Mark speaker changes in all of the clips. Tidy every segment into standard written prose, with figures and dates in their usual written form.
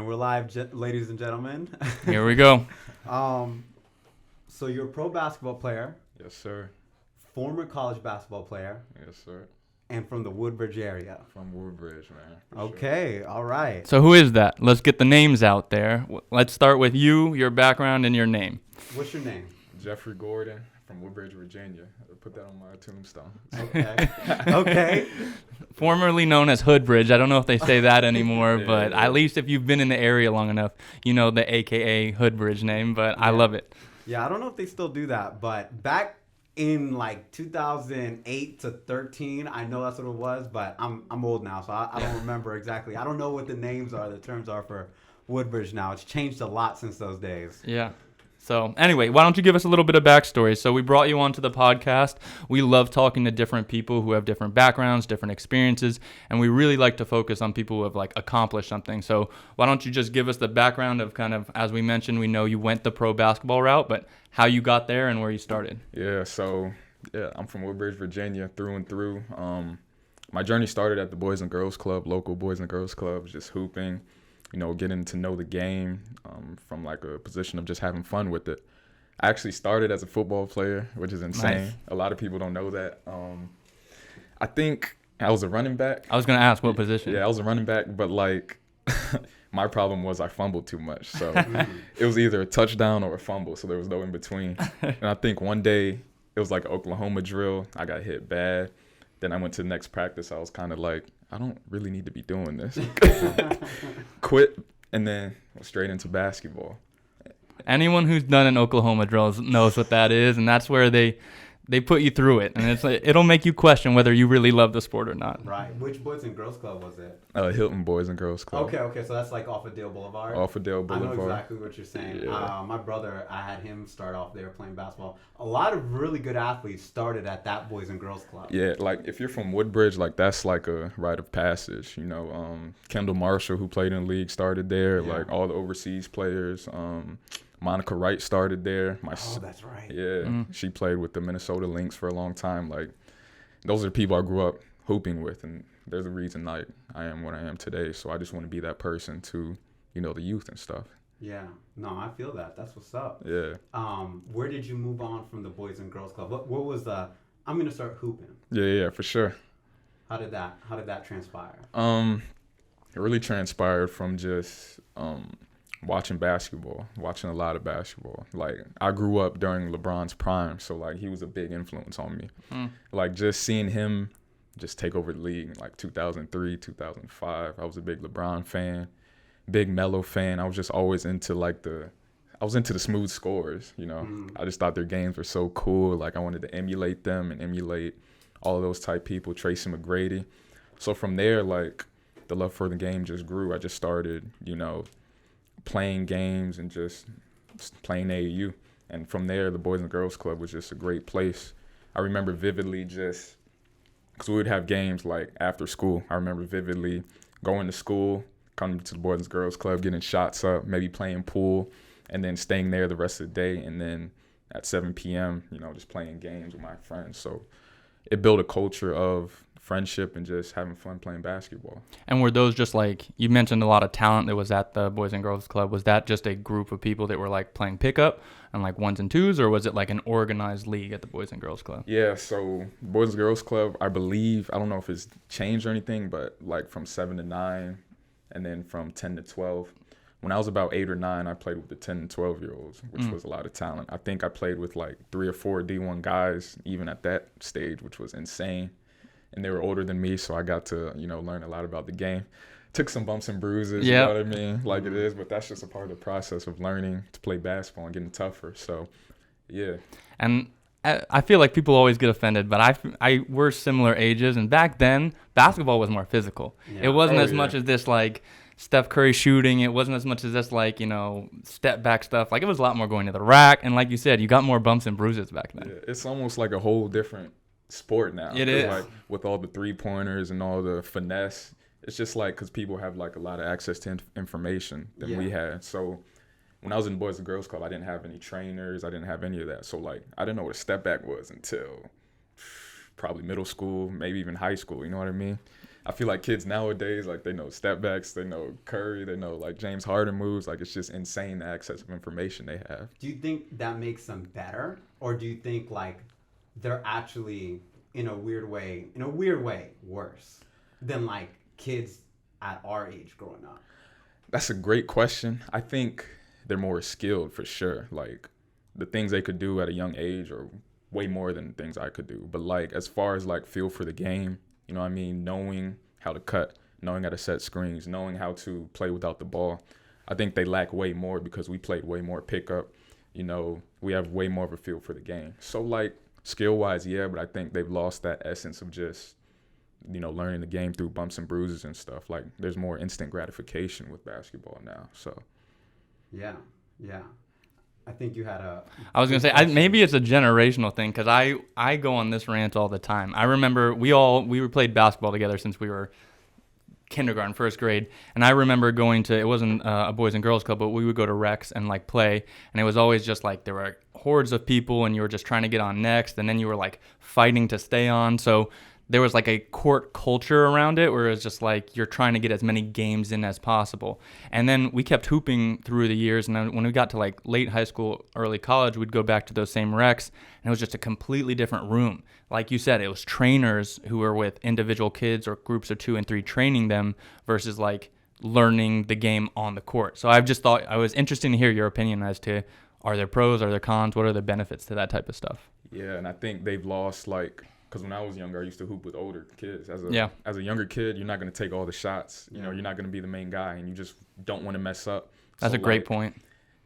Speaker 1: we're live, ladies and gentlemen.
Speaker 2: Here we go.
Speaker 1: So you're a pro basketball player,
Speaker 3: Yes, sir.
Speaker 1: former college basketball player,
Speaker 3: Yes, sir.
Speaker 1: and from the Woodbridge area.
Speaker 3: From Woodbridge, man. for
Speaker 1: Okay, all right.
Speaker 2: So who is that? Let's get the names out there. Let's start with you, your background, and your name.
Speaker 1: What's your name?
Speaker 3: sure. Jeffrey Gordon from Woodbridge, Virginia. I'll put that on my tombstone.
Speaker 1: Okay. Okay.
Speaker 2: Formerly known as Hoodbridge. I don't know if they say that anymore,
Speaker 3: Yeah,
Speaker 2: but
Speaker 3: yeah.
Speaker 2: at least if you've been in the area long enough, you know the AKA Hoodbridge name, but I
Speaker 1: Yeah.
Speaker 2: love it.
Speaker 1: Yeah, I don't know if they still do that, but back in like 2008 to 13, I know that's what it was, but I'm old now, so I don't remember exactly. I don't know what the names are, the terms are for Woodbridge now. It's changed a lot since those days.
Speaker 2: Yeah. So anyway, why don't you give us a little bit of backstory? So we brought you onto the podcast. We love talking to different people who have different backgrounds, different experiences, and we really like to focus on people who have like accomplished something. So why don't you just give us the background of kind of, as we mentioned, we know you went the pro basketball route, but how you got there and where you started.
Speaker 3: Yeah, I'm from Woodbridge, Virginia, through and through. My journey started at the Boys and Girls Club, local Boys and Girls Club, just hooping, getting to know the game from like a position of just having fun with it. I actually started as a football player, which is insane.
Speaker 2: Nice.
Speaker 3: A lot of people don't know that. I think I was a running back.
Speaker 2: I was going to ask what position.
Speaker 3: Yeah, I was a running back, but like my problem was I fumbled too much. So it was either a touchdown or a fumble, so there was no in between. And I think one day it was like an Oklahoma drill. I got hit bad. Then I went to the next practice. I was kind of like, I don't really need to be doing this. Quit, and then went straight into basketball.
Speaker 2: Anyone who's done an Oklahoma drill knows what that is, and that's where they put you through it, and it's like, it'll make you question whether you really love the sport or not.
Speaker 1: Right. Which Boys and Girls Club was it?
Speaker 3: Hilton Boys and Girls Club.
Speaker 1: Okay. So that's like off of Dale Boulevard.
Speaker 3: Off of Dale
Speaker 1: I
Speaker 3: Boulevard.
Speaker 1: know exactly what you're saying.
Speaker 3: Yeah.
Speaker 1: My brother, I had him start off there playing basketball. A lot of really good athletes started at that Boys and Girls Club.
Speaker 3: Yeah, like if you're from Woodbridge, like that's like a rite of passage. Kendall Marshall, who played in the league, started there.
Speaker 1: Yeah.
Speaker 3: Like all the overseas players. Monica Wright started there.
Speaker 1: Oh, that's right.
Speaker 3: Yeah, she played with the Minnesota Lynx for a long time. Like, those are the people I grew up hooping with, and there's a reason like I am what I am today. So I just want to be that person to, the youth and stuff.
Speaker 1: Yeah. No, I feel that. That's what's up.
Speaker 3: Yeah.
Speaker 1: Where did you move on from the Boys and Girls Club? What was the? I'm gonna start hooping.
Speaker 3: Yeah, for sure.
Speaker 1: How did that transpire?
Speaker 3: It really transpired from just watching a lot of basketball. Like, I grew up during LeBron's prime, so like he was a big influence on me. Like, just seeing him just take over the league in like 2003, 2005. I was a big LeBron fan, big Melo fan. I was just always into the smooth scores, I just thought their games were so cool. Like, I wanted to emulate them and emulate all of those type people, Tracy McGrady. So from there, like, the love for the game just grew. I just started, playing games and just playing AAU. And from there, the Boys and Girls Club was just a great place. I remember vividly just, because we would have games like after school. I remember vividly going to school, coming to the Boys and Girls Club, getting shots up, maybe playing pool, and then staying there the rest of the day. And then at 7 p.m., just playing games with my friends. So it built a culture of friendship and just having fun playing basketball.
Speaker 2: And were those just like, you mentioned a lot of talent that was at the Boys and Girls Club. Was that just a group of people that were like playing pickup and like ones and twos, or was it like an organized league at the Boys and Girls Club?
Speaker 3: Yeah, so Boys and Girls Club, I believe, I don't know if it's changed or anything, but like from 7 to 9 and then from 10 to 12. When I was about 8 or 9, I played with the 10 and 12-year-olds, which was a lot of talent. I think I played with like 3 or 4 D1 guys even at that stage, which was insane. And they were older than me, so I got to, learn a lot about the game. Took some bumps and bruises, you know what I mean? Like it is, but that's just a part of the process of learning to play basketball and getting tougher. So, yeah.
Speaker 2: And I feel like people always get offended, but we're similar ages, and back then, basketball was more physical. Yeah. It wasn't as much as this, like, Steph Curry shooting. It wasn't as much as this, like, step back stuff. Like, it was a lot more going to the rack, and like you said, you got more bumps and bruises back then.
Speaker 3: Yeah, it's almost like a whole different sport now.
Speaker 2: It is.
Speaker 3: Like, with all the 3-pointers and all the finesse, it's just like, because people have like a lot of access to information than we had. So when I was in the Boys and Girls Club, I didn't have any trainers. I didn't have any of that. So like, I didn't know what a step back was until probably middle school, maybe even high school. You know what I mean? I feel like kids nowadays, like they know step backs, they know Curry, they know like James Harden moves. Like it's just insane the access of information they have.
Speaker 1: Do you think that makes them better, or do you think like they're actually in a weird way worse than like kids at our age growing up?
Speaker 3: That's a great question. I think they're more skilled for sure. Like the things they could do at a young age are way more than things I could do. But like as far as like feel for the game, you know what I mean, knowing how to cut, knowing how to set screens, knowing how to play without the ball, I think they lack way more because we played way more pickup. You know, we have way more of a feel for the game. So like skill-wise, yeah, but I think they've lost that essence of just, you know, learning the game through bumps and bruises and stuff. Like there's more instant gratification with basketball now. So
Speaker 1: yeah. I think you had a.
Speaker 2: I was gonna say maybe it's a generational thing because I go on this rant all the time. I remember we played basketball together since we were kindergarten, first grade, and I remember going to, it wasn't a boys and girls club, but we would go to recs and like play, and it was always just like there were hordes of people and you were just trying to get on next, and then you were like fighting to stay on. So there was like a court culture around it where it was just like you're trying to get as many games in as possible. And then we kept hooping through the years, and then when we got to like late high school, early college, we'd go back to those same recs, and it was just a completely different room. Like you said, it was trainers who were with individual kids or groups of 2 and 3 training them versus like learning the game on the court. So I've just thought I was interested to hear your opinion as to, are there pros, are there cons, what are the benefits to that type of stuff?
Speaker 3: Yeah, and I think they've lost like, because when I was younger, I used to hoop with older kids. As a younger kid, you're not going to take all the shots. You know, you're not going to be the main guy, and you just don't want to mess up.
Speaker 2: That's a great point.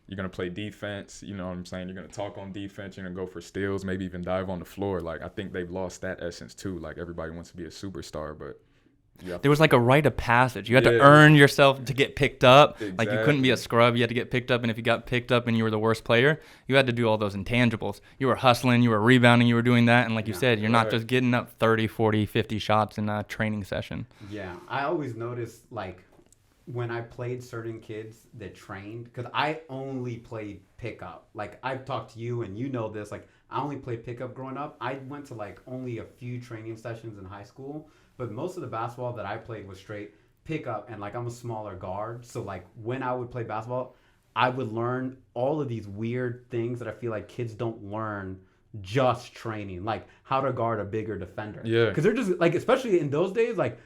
Speaker 3: You're going to play defense. You know what I'm saying? You're going to talk on defense. You're going to go for steals, maybe even dive on the floor. Like, I think they've lost that essence, too. Like, everybody wants to be a superstar, but
Speaker 2: there was like a rite of passage. You had to earn yourself to get picked up.
Speaker 3: Exactly.
Speaker 2: Like you couldn't be a scrub. You had to get picked up. And if you got picked up and you were the worst player, you had to do all those intangibles. You were hustling, you were rebounding, you were doing that. And like you said, you're not just getting up 30, 40, 50 shots in a training session.
Speaker 1: Yeah. I always noticed like when I played certain kids that trained, because I only played pickup. Like I've talked to you and you know this, like I only played pickup growing up. I went to like only a few training sessions in high school. But most of the basketball that I played was straight pickup, and like I'm a smaller guard, so like when I would play basketball, I would learn all of these weird things that I feel like kids don't learn just training, like how to guard a bigger defender.
Speaker 3: Yeah.
Speaker 1: Because they're just like, especially in those days, like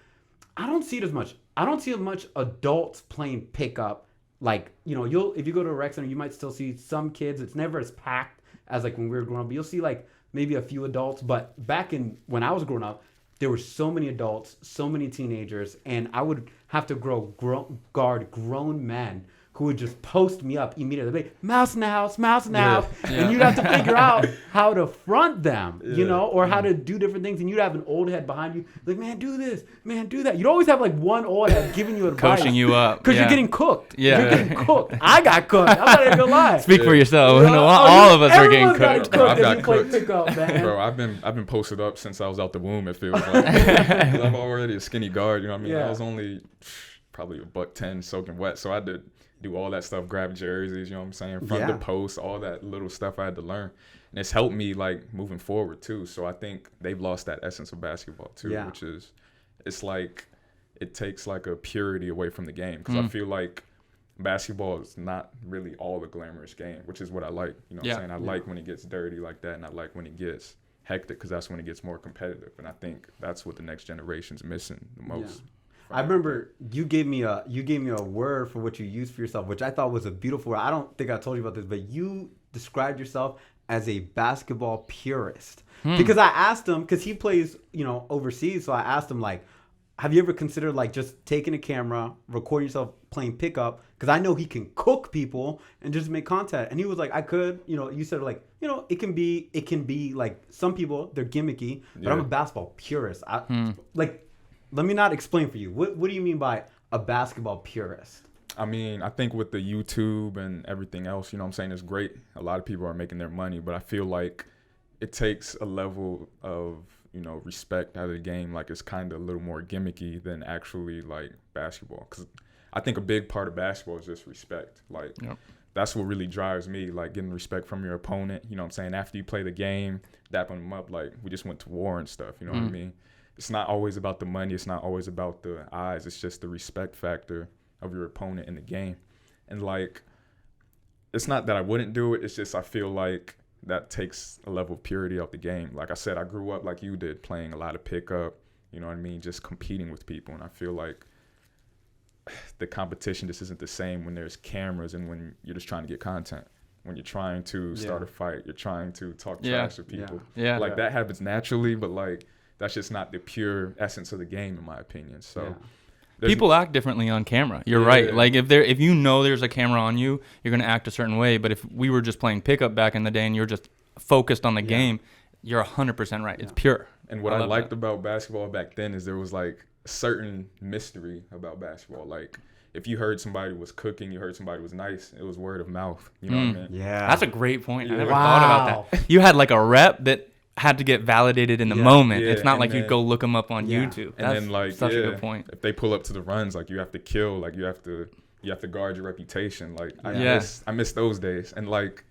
Speaker 1: I don't see it as much. I don't see as much adults playing pickup. Like, you know, if you go to a rec center, you might still see some kids. It's never as packed as like when we were growing up. But you'll see like maybe a few adults. But back in when I was growing up, there were so many adults, so many teenagers, and I would have to guard grown men who would just post me up immediately. Like, mouse in the house.
Speaker 2: Yeah.
Speaker 1: And you'd have to figure out how to front them, you know, or how to do different things. And you'd have an old head behind you, like, man, do this, man, do that. You'd always have like one old head giving you advice.
Speaker 2: Coaching you up.
Speaker 1: Because you're getting cooked.
Speaker 2: Yeah.
Speaker 1: You're getting cooked. I got cooked. I'm not even gonna lie.
Speaker 2: Speak for yourself. All of us are getting
Speaker 1: Everyone's
Speaker 2: cooked.
Speaker 1: got
Speaker 3: I've got cooked.
Speaker 1: Pickup, man.
Speaker 3: Bro, I've been posted up since I was out the womb, it feels like. 'Cause I'm already a skinny guard, you know what I mean?
Speaker 1: Yeah.
Speaker 3: I was only probably $110 soaking wet, so I had to do all that stuff, grab jerseys, you know what I'm saying, front the post, all that little stuff I had to learn. And it's helped me like moving forward too. So I think they've lost that essence of basketball too, which is, it's like it takes like a purity away from the game, because I feel like basketball is not really all the glamorous game, which is what I like. You know what I'm saying? I like when it gets dirty like that, and I like when it gets hectic, because that's when it gets more competitive. And I think that's what the next generation's missing the most.
Speaker 1: I remember you gave me a word for what you used for yourself, which I thought was a beautiful word. I don't think I told you about this, but you described yourself as a basketball purist. Because I asked him, because he plays, you know, overseas, so I asked him like, have you ever considered like just taking a camera, recording yourself playing pickup? Because I know he can cook people and just make content. And he was like, I could, you know, you said like, you know, it can be like some people, they're gimmicky, but I'm a basketball purist. Like, let me not explain for you. What do you mean by a basketball purist?
Speaker 3: I mean, I think with the YouTube and everything else, you know what I'm saying, it's great. A lot of people are making their money, but I feel like it takes a level of, you know, respect out of the game. Like it's kind of a little more gimmicky than actually like basketball. Because I think a big part of basketball is just respect. Like that's what really drives me, like getting respect from your opponent. You know what I'm saying? After you play the game, dapping them up, like we just went to war and stuff. You know what I mean? it's not always about the money. It's not always about the eyes. It's just the respect factor of your opponent in the game. And like, it's not that I wouldn't do it. It's just I feel like that takes a level of purity out the game. Like I said, I grew up like you did, playing a lot of pickup, you know what I mean? Just competing with people. And I feel like the competition just isn't the same when there's cameras and when you're just trying to get content. When you're trying to start a fight, you're trying to talk trash with people.
Speaker 2: Yeah.
Speaker 3: Like that happens naturally, but like that's just not the pure essence of the game, in my opinion. So
Speaker 2: people act differently on camera. You're right. Like if you know there's a camera on you, you're gonna act a certain way. But if we were just playing pickup back in the day and you're just focused on the game, you're 100% right. It's pure.
Speaker 3: And what I liked about basketball back then is there was like a certain mystery about basketball. Like if you heard somebody was cooking, you heard somebody was nice, it was word of mouth. You know what I mean?
Speaker 1: Yeah.
Speaker 2: That's a great point. I never thought about that. You had like a rep that had to get validated in the moment. It's not like you'd go look them up on YouTube.
Speaker 3: And then like
Speaker 2: such a good point.
Speaker 3: If they pull up to the runs, like you have to kill, like you have to guard your reputation. Like I miss those days. And like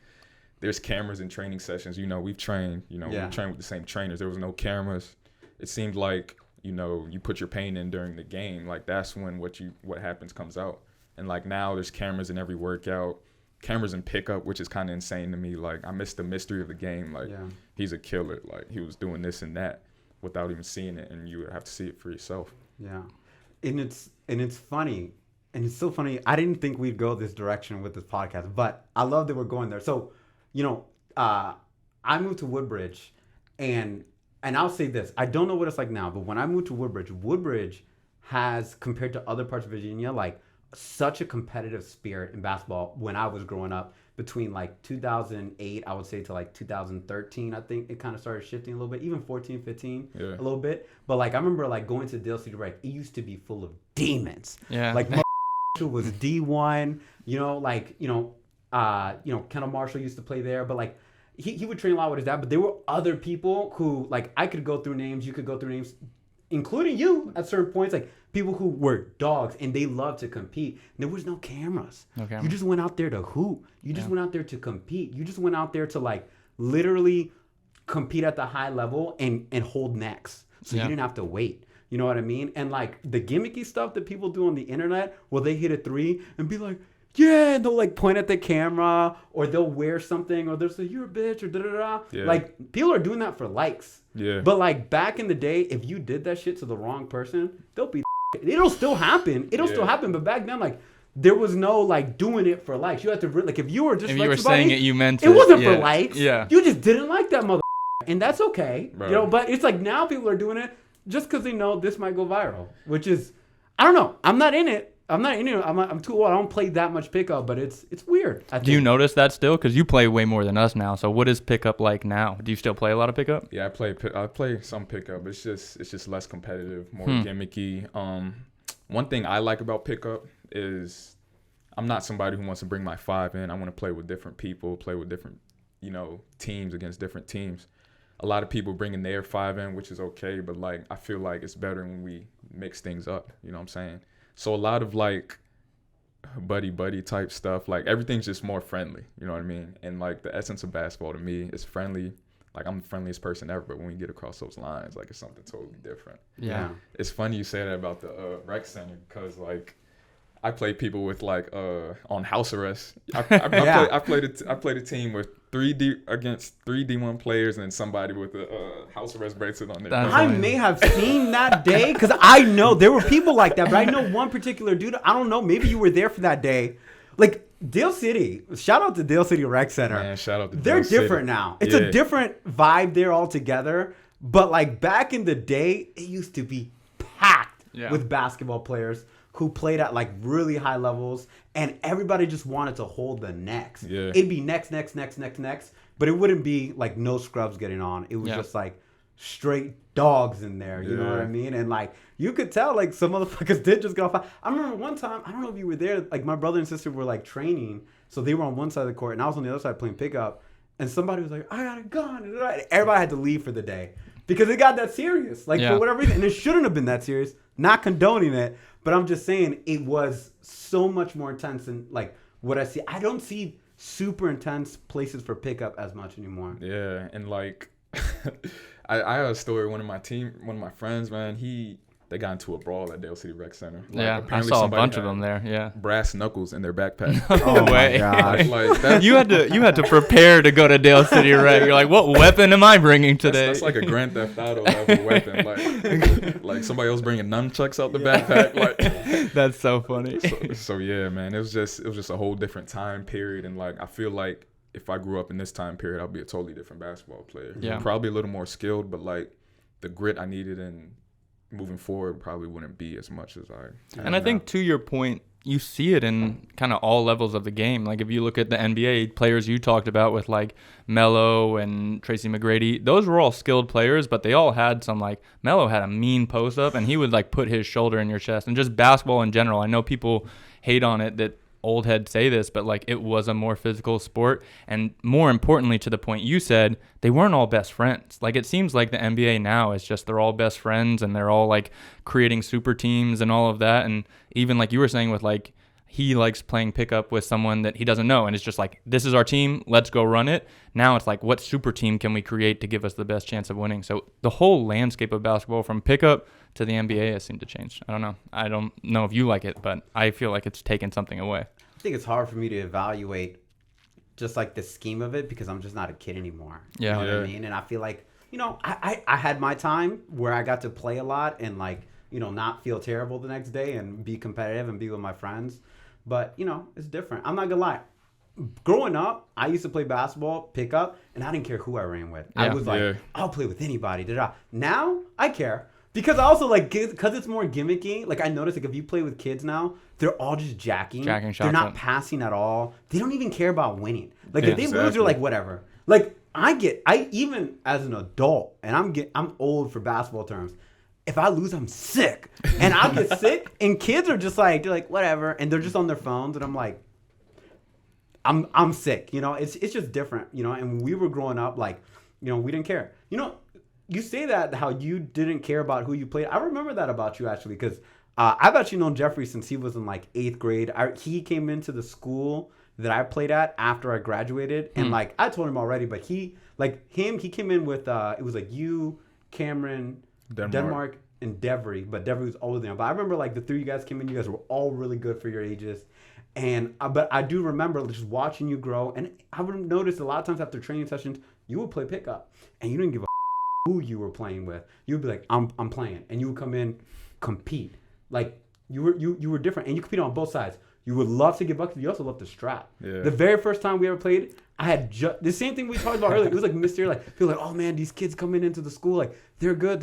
Speaker 3: there's cameras in training sessions. You know, we've trained, we trained with the same trainers. There was no cameras. It seemed like, you put your pain in during the game. Like that's when what happens comes out. And like now there's cameras in every workout, cameras in pickup, which is kind of insane to me. Like I miss the mystery of the game. Like he's a killer. Like he was doing this and that without even seeing it, and you would have to see it for yourself.
Speaker 1: Yeah, and it's funny, and it's so funny. I didn't think we'd go this direction with this podcast, but I love that we're going there. So, I moved to Woodbridge, and I'll say this: I don't know what it's like now, but when I moved to Woodbridge has, compared to other parts of Virginia, like such a competitive spirit in basketball when I was growing up. Between like 2008, I would say, to like 2013, I think it kind of started shifting a little bit, even 14, 15, a little bit. But like I remember like going to Dale City Rec, it used to be full of demons. Yeah. Like was D1, Kendall Marshall used to play there, but like he would train a lot with his dad, but there were other people who, like, I could go through names, you could go through names, including you at certain points, like people who were dogs and they loved to compete. There was no cameras. You just went out there to hoop. You just went out there to compete. You just went out there to like literally compete at the high level and hold necks. So you didn't have to wait. You know what I mean? And like the gimmicky stuff that people do on the internet where they hit a three and be like, yeah, and they'll like point at the camera, or they'll wear something, or they'll say, you're a bitch, or da-da-da. Like, people are doing that for likes. But like back in the day, if you did that shit to the wrong person, they'll be it'll still happen. Still happen. But back then, like, there was no like doing it for likes. You had to, like, if you were just, if you were saying it, you meant it. It wasn't for likes. You just didn't like that mother, and that's okay. Right. But it's like now people are doing it just because they know this might go viral, which is, I don't know. I'm not in it. I'm too old. I don't play that much pickup, but it's weird. Do
Speaker 2: you notice that still? Because you play way more than us now. So what is pickup like now? Do you still play a lot of pickup?
Speaker 3: Yeah, I play some pickup. It's just less competitive, more gimmicky. One thing I like about pickup is I'm not somebody who wants to bring my five in. I want to play with different people, play with different, teams against different teams. A lot of people bringing their five in, which is okay, but like I feel like it's better when we mix things up. You know what I'm saying? So a lot of like buddy type stuff, like everything's just more friendly, you know what I mean? And like the essence of basketball to me is friendly. Like I'm the friendliest person ever, but when we get across those lines, like it's something totally different. Yeah. It's funny you say that about the rec center, because like I play people with like on house arrest. I played a team with 3 D1 players and somebody with a house arrest bracelet on their phone.
Speaker 1: I may have seen that day, because I know there were people like that, but I know one particular dude. I don't know, maybe you were there for that day. Like Dale City, shout out to Dale City Rec Center.
Speaker 3: Man, shout out to
Speaker 1: They're
Speaker 3: Dale
Speaker 1: different
Speaker 3: City.
Speaker 1: now. It's a different vibe there altogether. But like back in the day, it used to be packed with basketball players who played at like really high levels, and everybody just wanted to hold the next. It'd be next, but it wouldn't be like no scrubs getting on. It was just like straight dogs in there, you know what I mean? And like you could tell like some motherfuckers did just get off. I remember one time, I don't know if you were there, like my brother and sister were like training, so they were on one side of the court and I was on the other side playing pickup, and somebody was like, I got a gun, and everybody had to leave for the day because it got that serious, like for whatever reason, and it shouldn't have been that serious. Not condoning it, but I'm just saying it was so much more intense than like what I see. I don't see super intense places for pickup as much anymore.
Speaker 3: Yeah, and like I have a story. One of my friends, man, they got into a brawl at Dale City Rec Center. Like,
Speaker 2: Yeah, I
Speaker 3: apparently
Speaker 2: saw a
Speaker 3: somebody
Speaker 2: bunch of
Speaker 3: had
Speaker 2: them there. Yeah.
Speaker 3: brass knuckles in their backpack.
Speaker 2: No way.
Speaker 1: gosh.
Speaker 3: Like that,
Speaker 2: You had to prepare to go to Dale City Rec. You're like, what weapon am I bringing today?
Speaker 3: that's like a Grand Theft Auto level weapon. Like somebody else bringing nunchucks out the backpack. Like
Speaker 2: That's so funny.
Speaker 3: so yeah, man. It was just a whole different time period, and like I feel like if I grew up in this time period, I'd be a totally different basketball player.
Speaker 2: Yeah.
Speaker 3: Probably a little more skilled, but like the grit I needed and moving forward probably wouldn't be as much as I.
Speaker 2: And I think to your point, you see it in kind of all levels of the game. Like if you look at the NBA players you talked about with like Melo and Tracy McGrady, those were all skilled players, but they all had some like Melo had a mean post up and he would like put his shoulder in your chest. And just basketball in general, I know people hate on it that old heads say this, but like it was a more physical sport. And more importantly, to the point you said, they weren't all best friends. Like it seems like the NBA now is just they're all best friends and they're all like creating super teams and all of that. And even like you were saying with like he likes playing pickup with someone that he doesn't know, and it's just like, this is our team, let's go run it. Now it's like, what super team can we create to give us the best chance of winning? So the whole landscape of basketball from pickup to the NBA has seemed to change. I don't know if you like it, but I feel like it's taken something away.
Speaker 1: I think it's hard for me to evaluate just like the scheme of it because I'm just not a kid anymore.
Speaker 2: Yeah.
Speaker 1: You know what I mean? And I feel like, I had my time where I got to play a lot and like, not feel terrible the next day and be competitive and be with my friends. But, it's different. I'm not going to lie. Growing up, I used to play basketball, pick up, and I didn't care who I ran with. I was like, I'll play with anybody. Now, I care. Because I also because it's more gimmicky. Like I noticed, like if you play with kids now, they're all just jacking
Speaker 2: shots.
Speaker 1: They're not
Speaker 2: up.
Speaker 1: passing at all. They don't even care about winning. Like
Speaker 3: Yeah,
Speaker 1: if they lose,
Speaker 3: exactly.
Speaker 1: they're like whatever. Like I even as an adult, and I'm old for basketball terms. If I lose, I'm sick, and I get sick. And kids are just like they're like whatever, and they're just on their phones, and I'm like, I'm sick. It's just different. And when we were growing up, like we didn't care. You say that how you didn't care about who you played. I remember that about you actually because I've actually known Jeffrey since he was in like 8th grade. He came into the school that I played at after I graduated, and like I told him already, but he came in with it was like you, Cameron, Denmark, and Devery, but Devery was older than him. But I remember like the three of you guys came in. You guys were all really good for your ages. And but I do remember just watching you grow, and I would notice a lot of times after training sessions, you would play pickup, and you didn't give a who you were playing with. You'd be like, I'm playing, and you would come in, compete. Like you were different, and you compete on both sides. You would love to get buckets, but you also love to strap.
Speaker 3: Yeah.
Speaker 1: The very first time we ever played, I had the same thing we talked about earlier. It was like mystery. Like feel like, oh man, these kids coming into the school, like they're good.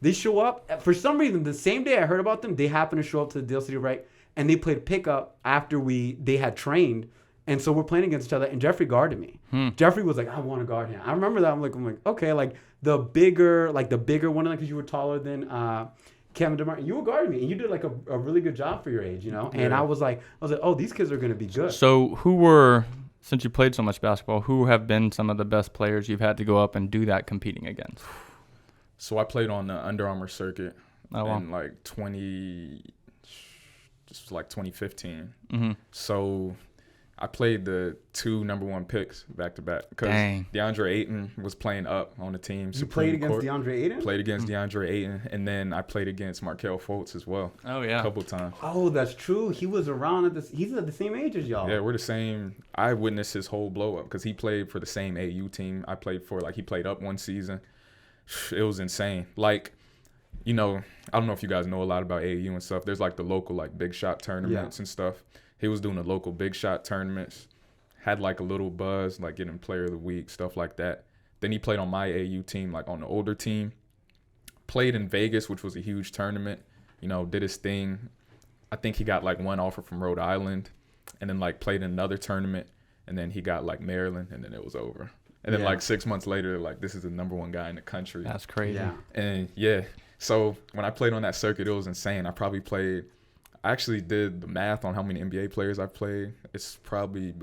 Speaker 1: They show up for some reason. The same day I heard about them, they happened to show up to the Dale City Rec, and they played pickup after they had trained. And so we're playing against each other, and Jeffrey guarded me. Jeffrey was like, I want to guard him. I remember that. I'm like, okay, like the bigger one of them, because you were taller than Kevin DeMar. You were guarding me, and you did like a really good job for your age, And
Speaker 3: Yeah.
Speaker 1: I was like, oh, these kids are going to be good.
Speaker 2: So since you played so much basketball, who have been some of the best players you've had to go up and do that competing against?
Speaker 3: So I played on the Under Armour circuit
Speaker 2: Oh,
Speaker 3: in like 2015.
Speaker 2: Mm-hmm.
Speaker 3: So I played the 2 number 1 picks back to back because
Speaker 2: Dang.
Speaker 3: DeAndre Ayton was playing up on the team.
Speaker 1: You played
Speaker 3: Supreme
Speaker 1: against
Speaker 3: Court.
Speaker 1: DeAndre Ayton?
Speaker 3: Played against DeAndre Ayton, and then I played against Markelle Fultz as well.
Speaker 2: Oh, yeah.
Speaker 3: A couple times.
Speaker 1: Oh, that's true. He was around he's at the same age as y'all.
Speaker 3: Yeah, we're the same. I witnessed his whole blow up because he played for the same AU team I played for. Like he played up one season. It was insane. Like, I don't know if you guys know a lot about AAU and stuff. There's like the local like big shot tournaments and stuff. He was doing the local big shot tournaments. Had like a little buzz, like getting player of the week, stuff like that. Then he played on my AU team, like on the older team. Played in Vegas, which was a huge tournament. Did his thing. I think he got like one offer from Rhode Island, and then like played in another tournament, and then he got like Maryland, and then it was over. And then like 6 months later, like this is the number 1 guy in the country.
Speaker 2: That's crazy.
Speaker 1: Yeah.
Speaker 3: And so when I played on that circuit, it was insane. I actually did the math on how many NBA players I've played. It's probably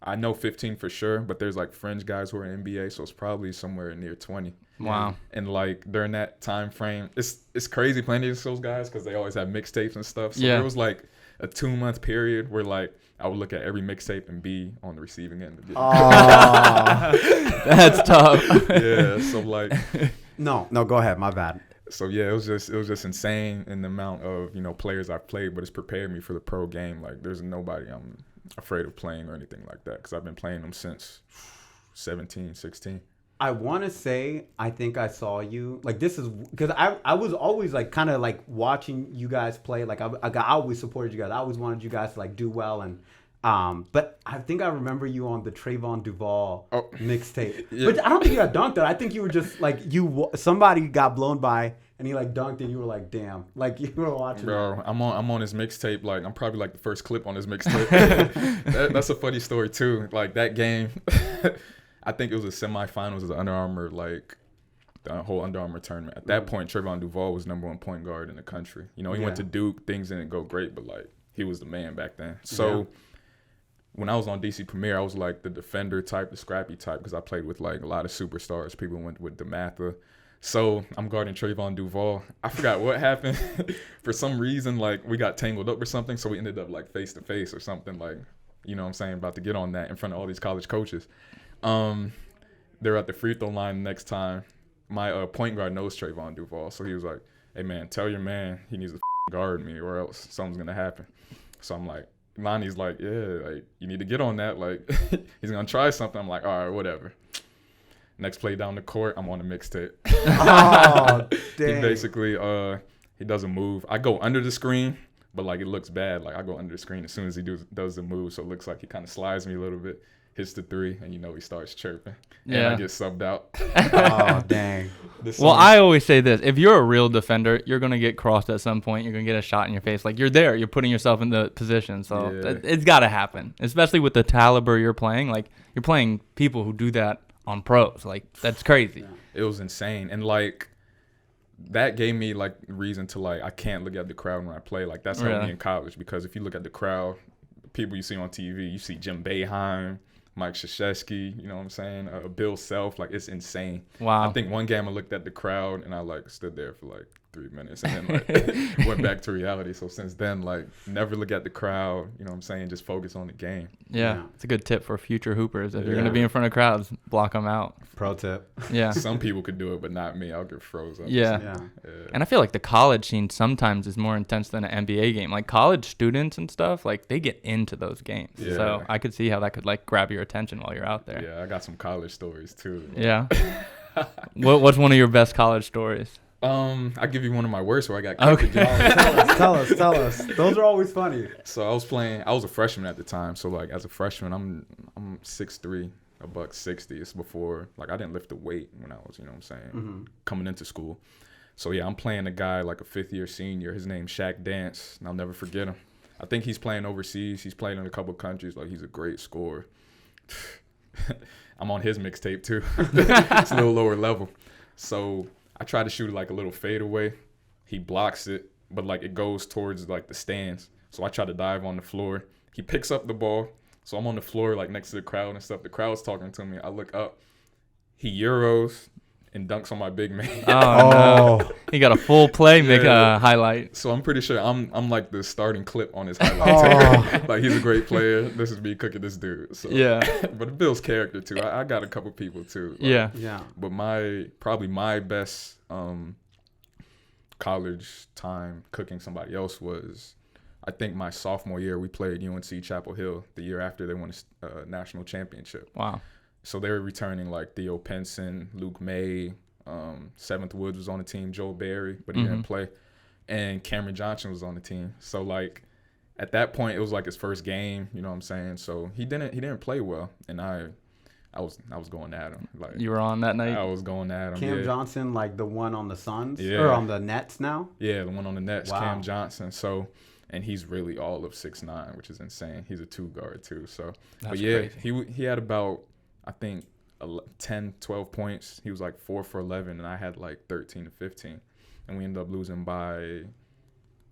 Speaker 3: I know 15 for sure, but there's like fringe guys who are in NBA, so it's probably somewhere near 20.
Speaker 2: Wow.
Speaker 3: And like during that time frame, it's crazy playing against those guys because they always have mixtapes and stuff. So
Speaker 2: Yeah.
Speaker 3: there was like a 2-month period where like I would look at every mixtape and be on the receiving end of it.
Speaker 2: That's tough.
Speaker 3: Yeah, so like
Speaker 1: No, go ahead. My bad.
Speaker 3: so yeah, it was just insane in the amount of, you know, players I've played, but it's prepared me for the pro game. Like there's nobody I'm afraid of playing or anything like that, because I've been playing them since 17, 16.
Speaker 1: I want to say, I think I saw you, like, this is, because I was always, like, kind of, like, watching you guys play. Like, I always supported you guys. I always wanted you guys to, like, do well. And, but I think I remember you on the Trevon Duval mixtape.
Speaker 3: Yeah.
Speaker 1: But I don't think you got dunked on. I think you were just, like, somebody got blown by, and he, like, dunked, and you were like, damn. Like, you were watching.
Speaker 3: Bro, I'm on his mixtape. Like, I'm probably, like, the first clip on his mixtape. That's a funny story, too. Like, that game... I think it was the semifinals of the Under Armour, like the whole Under Armour tournament. At that point, Trevon Duval was #1 point guard in the country. You know, he went to Duke, things didn't go great, but like he was the man back then. So when I was on DC Premier, I was like the defender type, the scrappy type, because I played with like a lot of superstars. People went with DeMatha. So I'm guarding Trevon Duval. I forgot what happened. For some reason, like we got tangled up or something, so we ended up like face to face or something, like, you know what I'm saying, about to get on that in front of all these college coaches. They're at the free throw line the next time. My point guard knows Trevon Duval, so he was like, "Hey man, tell your man he needs to guard me, or else something's gonna happen." So I'm like, Lonnie's like, "Yeah, like you need to get on that. Like he's gonna try something." I'm like, "All right, whatever." Next play down the court, I'm on the mixtape.
Speaker 1: Oh, dang.
Speaker 3: He basically he doesn't move. I go under the screen, but like it looks bad. Like I go under the screen as soon as he does the move, so it looks like he kind of slides me a little bit. Hits the 3, and you know he starts chirping.
Speaker 2: Yeah.
Speaker 3: And I get subbed out.
Speaker 1: Oh, dang.
Speaker 2: Well, I always say this. If you're a real defender, you're going to get crossed at some point. You're going to get a shot in your face. Like, you're there. You're putting yourself in the position. So it's got to happen, especially with the caliber you're playing. Like, you're playing people who do that on pros. Like, that's crazy.
Speaker 1: Yeah.
Speaker 3: It was insane. And, like, that gave me, like, reason to, like, I can't look at the crowd when I play. Like, that's helped me in college, because if you look at the crowd, people you see on TV, you see Jim Boeheim, Mike Krzyzewski, you know what I'm saying? Bill Self, like it's insane.
Speaker 2: Wow.
Speaker 3: I think one game I looked at the crowd and I like stood there for like 3 minutes and then like went back to reality. So since then, like never look at the crowd, you know what I'm saying? Just focus on the game.
Speaker 2: Yeah. It's a good tip for future hoopers. If you're going to be in front of crowds, block them out.
Speaker 1: Pro tip.
Speaker 2: Yeah.
Speaker 3: Some people could do it, but not me. I'll get froze up.
Speaker 2: Yeah. And I feel like the college scene sometimes is more intense than an NBA game. Like college students and stuff, like they get into those games.
Speaker 3: Yeah.
Speaker 2: So I could see how that could like grab your attention while you're out there.
Speaker 3: Yeah, I got some college stories too.
Speaker 2: Yeah. What's one of your best college stories?
Speaker 3: I'll give you one of my worst where I got kicked.
Speaker 2: Okay.
Speaker 1: Tell us. Those are always funny.
Speaker 3: So I was a freshman at the time. So like as a freshman, I'm 6'3", $160. It's before, like I didn't lift the weight when I was, you know what I'm saying, coming into school. So yeah, I'm playing a guy like a 5th-year senior. His name's Shaq Dance, and I'll never forget him. I think he's playing overseas. He's played in a couple countries. Like he's a great scorer. I'm on his mixtape too. It's a little lower level. So I try to shoot like a little fadeaway. He blocks it, but like it goes towards like the stands. So I try to dive on the floor. He picks up the ball. So I'm on the floor like next to the crowd and stuff. The crowd's talking to me. I look up. He euros and dunks on my big man.
Speaker 2: Oh, no. He got a full play highlight.
Speaker 3: So I'm pretty sure I'm like the starting clip on his highlight. Like he's a great player. This is me cooking this dude. So.
Speaker 2: Yeah.
Speaker 3: But it builds character too. I got a couple people too. Like,
Speaker 2: Yeah.
Speaker 3: But probably my best college time cooking somebody else was, I think my sophomore year we played UNC Chapel Hill. The year after they won a national championship.
Speaker 2: Wow.
Speaker 3: So they were returning like Theo Penson, Luke May, Seventh Woods was on the team, Joe Barry, but he didn't play, and Cameron Johnson was on the team. So like at that point it was like his first game, you know what I'm saying? So he didn't play well, and I was going at him. Like
Speaker 2: you were on that night?
Speaker 3: I was going at him.
Speaker 1: Cam Johnson, like the one on the Suns?
Speaker 3: Yeah.
Speaker 1: Or on the Nets now?
Speaker 3: Yeah, the one on the Nets,
Speaker 1: Wow.
Speaker 3: Cam Johnson. So, and he's really all of 6'9", which is insane. He's a 2 guard too. So,
Speaker 2: That's
Speaker 3: but yeah,
Speaker 2: crazy.
Speaker 3: he had about, I think, 10, 12 points. He was like 4 for 11, and I had like 13 to 15. And we ended up losing by,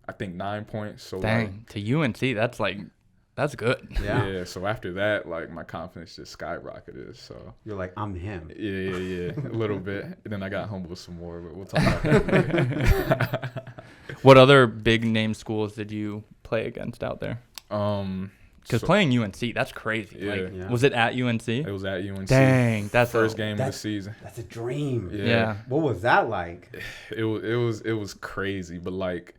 Speaker 3: I think, 9 points. So
Speaker 2: Dang, to UNC, that's good.
Speaker 3: Yeah. So after that, like my confidence just skyrocketed. So
Speaker 1: You're like, I'm him.
Speaker 3: yeah, a little bit. And then I got humbled some more, but we'll talk about that later.
Speaker 2: What other big name schools did you play against out there? Because
Speaker 3: So-
Speaker 2: playing UNC, that's crazy.
Speaker 3: Yeah.
Speaker 2: Like,
Speaker 1: Yeah.
Speaker 2: was it at UNC?
Speaker 3: It was at UNC.
Speaker 2: Dang, that's
Speaker 3: first
Speaker 2: a-
Speaker 3: game of the season.
Speaker 1: That's a dream.
Speaker 2: Yeah.
Speaker 1: What was that like?
Speaker 3: It was crazy, but like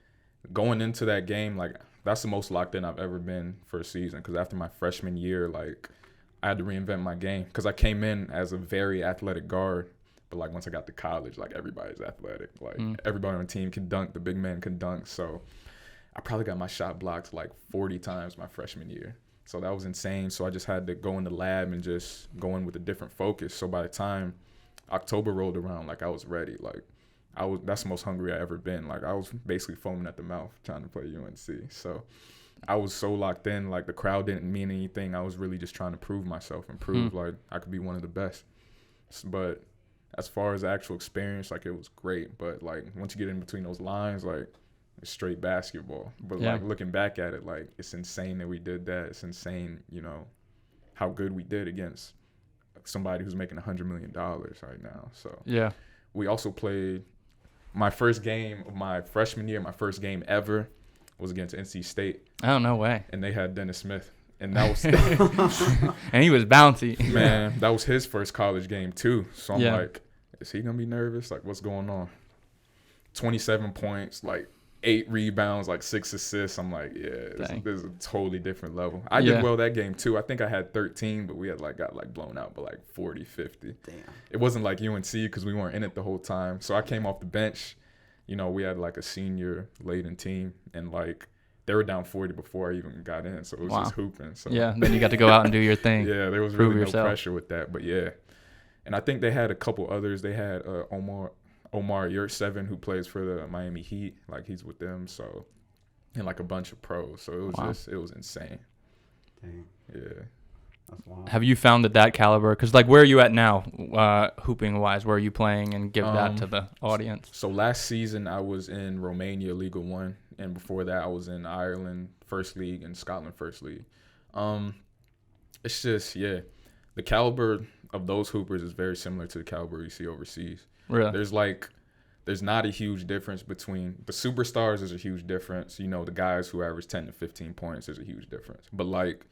Speaker 3: going into that game, like that's the most locked in I've ever been for a season. Because after my freshman year, like I had to reinvent my game because I came in as a very athletic guard, but like once I got to college, like everybody's athletic. Like everybody on the team can dunk. The big man can dunk. So I probably got my shot blocked like 40 times my freshman year. So that was insane. So I just had to go in the lab and just go in with a different focus. So by the time October rolled around, like I was ready. Like that's the most hungry I ever been. Like I was basically foaming at the mouth trying to play UNC. So I was so locked in. Like the crowd didn't mean anything. I was really just trying to prove myself and prove like I could be one of the best. But as far as the actual experience, like it was great. But like once you get in between those lines, like it's straight basketball. But like looking back at it, like it's insane that we did that. It's insane, how good we did against somebody who's making $100 million right now. So
Speaker 2: Yeah.
Speaker 3: we also played my first game of my freshman year. My first game ever was against NC State,
Speaker 2: Oh, no way.
Speaker 3: and they had Dennis Smith, and that was
Speaker 2: And he was bouncy.
Speaker 3: man, that was his first college game too. So I'm
Speaker 2: Yeah.
Speaker 3: like, is he gonna be nervous? Like, what's going on? 27 points, like 8 rebounds, like 6 assists. I'm like, yeah, this is a totally different level. I did well that game too. I think I had 13, but we had got blown out by like 40, 50.
Speaker 1: Damn.
Speaker 3: It wasn't like UNC because we weren't in it the whole time. So I came off the bench. We had like a senior laden team, and like they were down 40 before I even got in. So it was just hooping. So
Speaker 2: Yeah, then you got to go out and do your thing.
Speaker 3: yeah, there was
Speaker 2: Prove
Speaker 3: really
Speaker 2: yourself.
Speaker 3: no pressure with that. But yeah, and I think they had a couple others. They had Omar Yurtseven, who plays for the Miami Heat. Like he's with them. So and like a bunch of pros. So it was it was insane.
Speaker 1: Dang.
Speaker 3: Yeah.
Speaker 1: That's wild.
Speaker 2: Have you found that caliber? Because like, where are you at now, hooping wise? Where are you playing? And give that to the audience.
Speaker 3: So last season I was in Romania League One, and before that I was in Ireland First League and Scotland First League. It's just the caliber of those hoopers is very similar to the caliber you see overseas.
Speaker 2: Really?
Speaker 3: There's not a huge difference between the superstars. There's a huge difference. The guys who average 10 to 15 points, there's a huge difference. But like,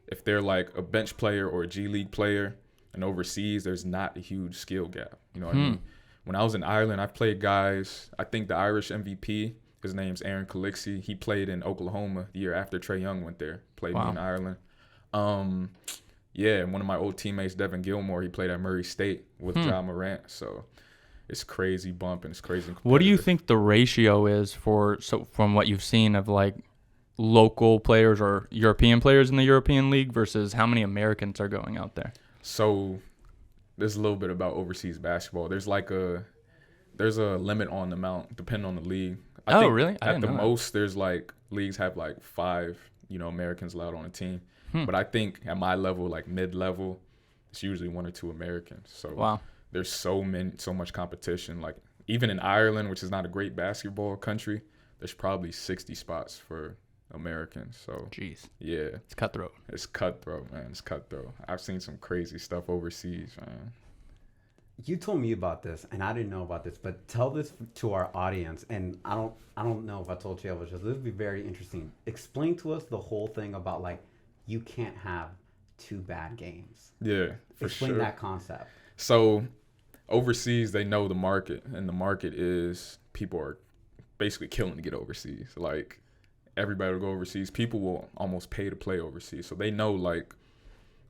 Speaker 3: if they're like a bench player or a G League player and overseas, there's not a huge skill gap. You know what I mean? When I was in Ireland, I played guys, I think the Irish MVP, his name's Aaron Calixi. He played in Oklahoma the year after Trae Young went there, played me in Ireland. And one of my old teammates, Devin Gilmore, he played at Murray State with Ja Morant. So it's crazy bump and it's crazy.
Speaker 2: What do you think the ratio is from what you've seen of like local players or European players in the European League versus how many Americans are going out there?
Speaker 3: So there's a little bit about overseas basketball. There's a limit on the amount depending on the league. I think
Speaker 2: really?
Speaker 3: At the most, there's like leagues have like 5, Americans allowed on a team. But I think at my level, like mid-level, it's usually 1 or 2 Americans. So there's so much competition. Like even in Ireland, which is not a great basketball country, there's probably 60 spots for Americans. So
Speaker 2: Jeez.
Speaker 3: Yeah.
Speaker 2: It's cutthroat.
Speaker 3: It's cutthroat, man. It's cutthroat. I've seen some crazy stuff overseas, man.
Speaker 1: You told me about this, and I didn't know about this, but tell this to our audience. And I don't know if I told you, but this would be very interesting. Explain to us the whole thing about like you can't have 2 bad games.
Speaker 3: Yeah, for
Speaker 1: Explain
Speaker 3: sure.
Speaker 1: that concept.
Speaker 3: So overseas, they know the market, and the market is people are basically killing to get overseas. Like everybody will go overseas. People will almost pay to play overseas. So they know like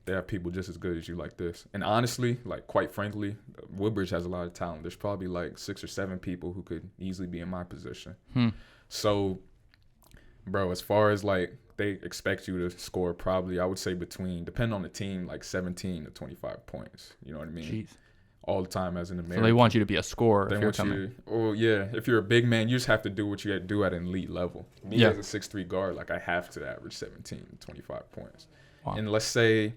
Speaker 3: they have people just as good as you like this. And honestly, like quite frankly, Woodbridge has a lot of talent. There's probably like 6 or 7 people who could easily be in my position. So, bro, as far as like they expect you to score probably, I would say depending on the team, like 17 to 25 points. You know what I mean?
Speaker 2: Jeez.
Speaker 3: All the time as an American.
Speaker 2: So they want you to be a scorer
Speaker 3: They
Speaker 2: if you're
Speaker 3: want
Speaker 2: coming.
Speaker 3: if you're a big man, you just have to do what you got to do at an elite level. Me as a 6'3" guard, like I have to average 17 to 25 points.
Speaker 2: Wow.
Speaker 3: And let's say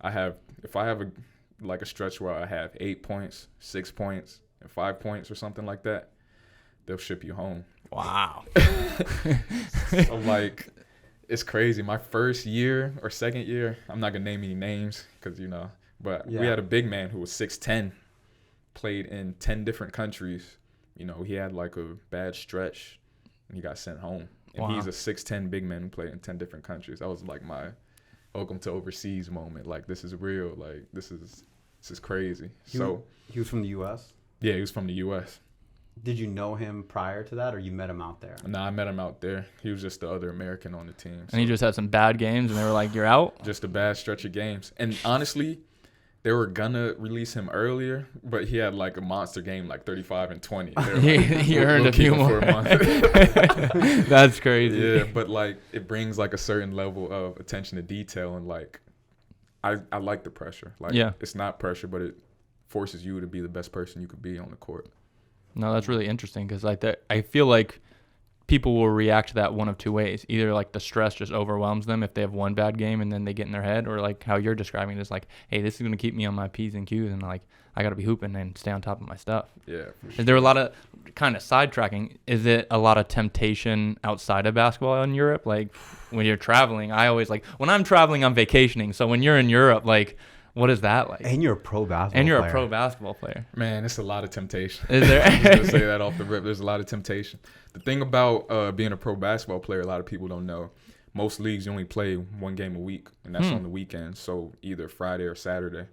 Speaker 3: if I have a stretch where I have 8 points, 6 points, and 5 points or something like that, they'll ship you home.
Speaker 2: Wow.
Speaker 3: So like, it's crazy. My first year or second year, I'm not gonna name any names because but we had a big man who was 6'10", played in 10 different countries. He had like a bad stretch, and he got sent home. And he's a 6'10" big man who played in 10 different countries. That was like my welcome to overseas moment. Like, this is real. Like, this is crazy.
Speaker 1: He was from the U.S.?
Speaker 3: Yeah, he was from the U.S.
Speaker 1: Did you know him prior to that, or you met him out there?
Speaker 3: Nah, I met him out there. He was just the other American on the team.
Speaker 2: And he just had some bad games, and they were like, "You're out."
Speaker 3: Just a bad stretch of games. And honestly, they were gonna release him earlier, but he had like a monster game, like 35 and 20.
Speaker 2: He earned a few more. That's crazy.
Speaker 3: Yeah, but like it brings like a certain level of attention to detail, and like I like the pressure. Like, it's not pressure, but it forces you to be the best person you could be on the court.
Speaker 2: No, that's really interesting because I feel like people will react to that one of two ways. Either like the stress just overwhelms them if they have one bad game and then they get in their head, or like how you're describing it is like, hey, this is going to keep me on my P's and Q's, and like I got to be hooping and stay on top of my stuff.
Speaker 3: Yeah. For sure.
Speaker 2: Is there a lot of kind of sidetracking? Is it a lot of temptation outside of basketball in Europe? Like when you're traveling, I always like when I'm traveling, I'm vacationing. So when you're in Europe, like what is that like?
Speaker 1: And you're a pro basketball player.
Speaker 2: Man,
Speaker 3: it's a lot of temptation.
Speaker 2: Is there?
Speaker 3: I'm just going to say that off the rip. There's a lot of temptation. The thing about being a pro basketball player, a lot of people don't know. Most leagues, you only play one game a week, and that's on the weekend. So either Friday or Saturday.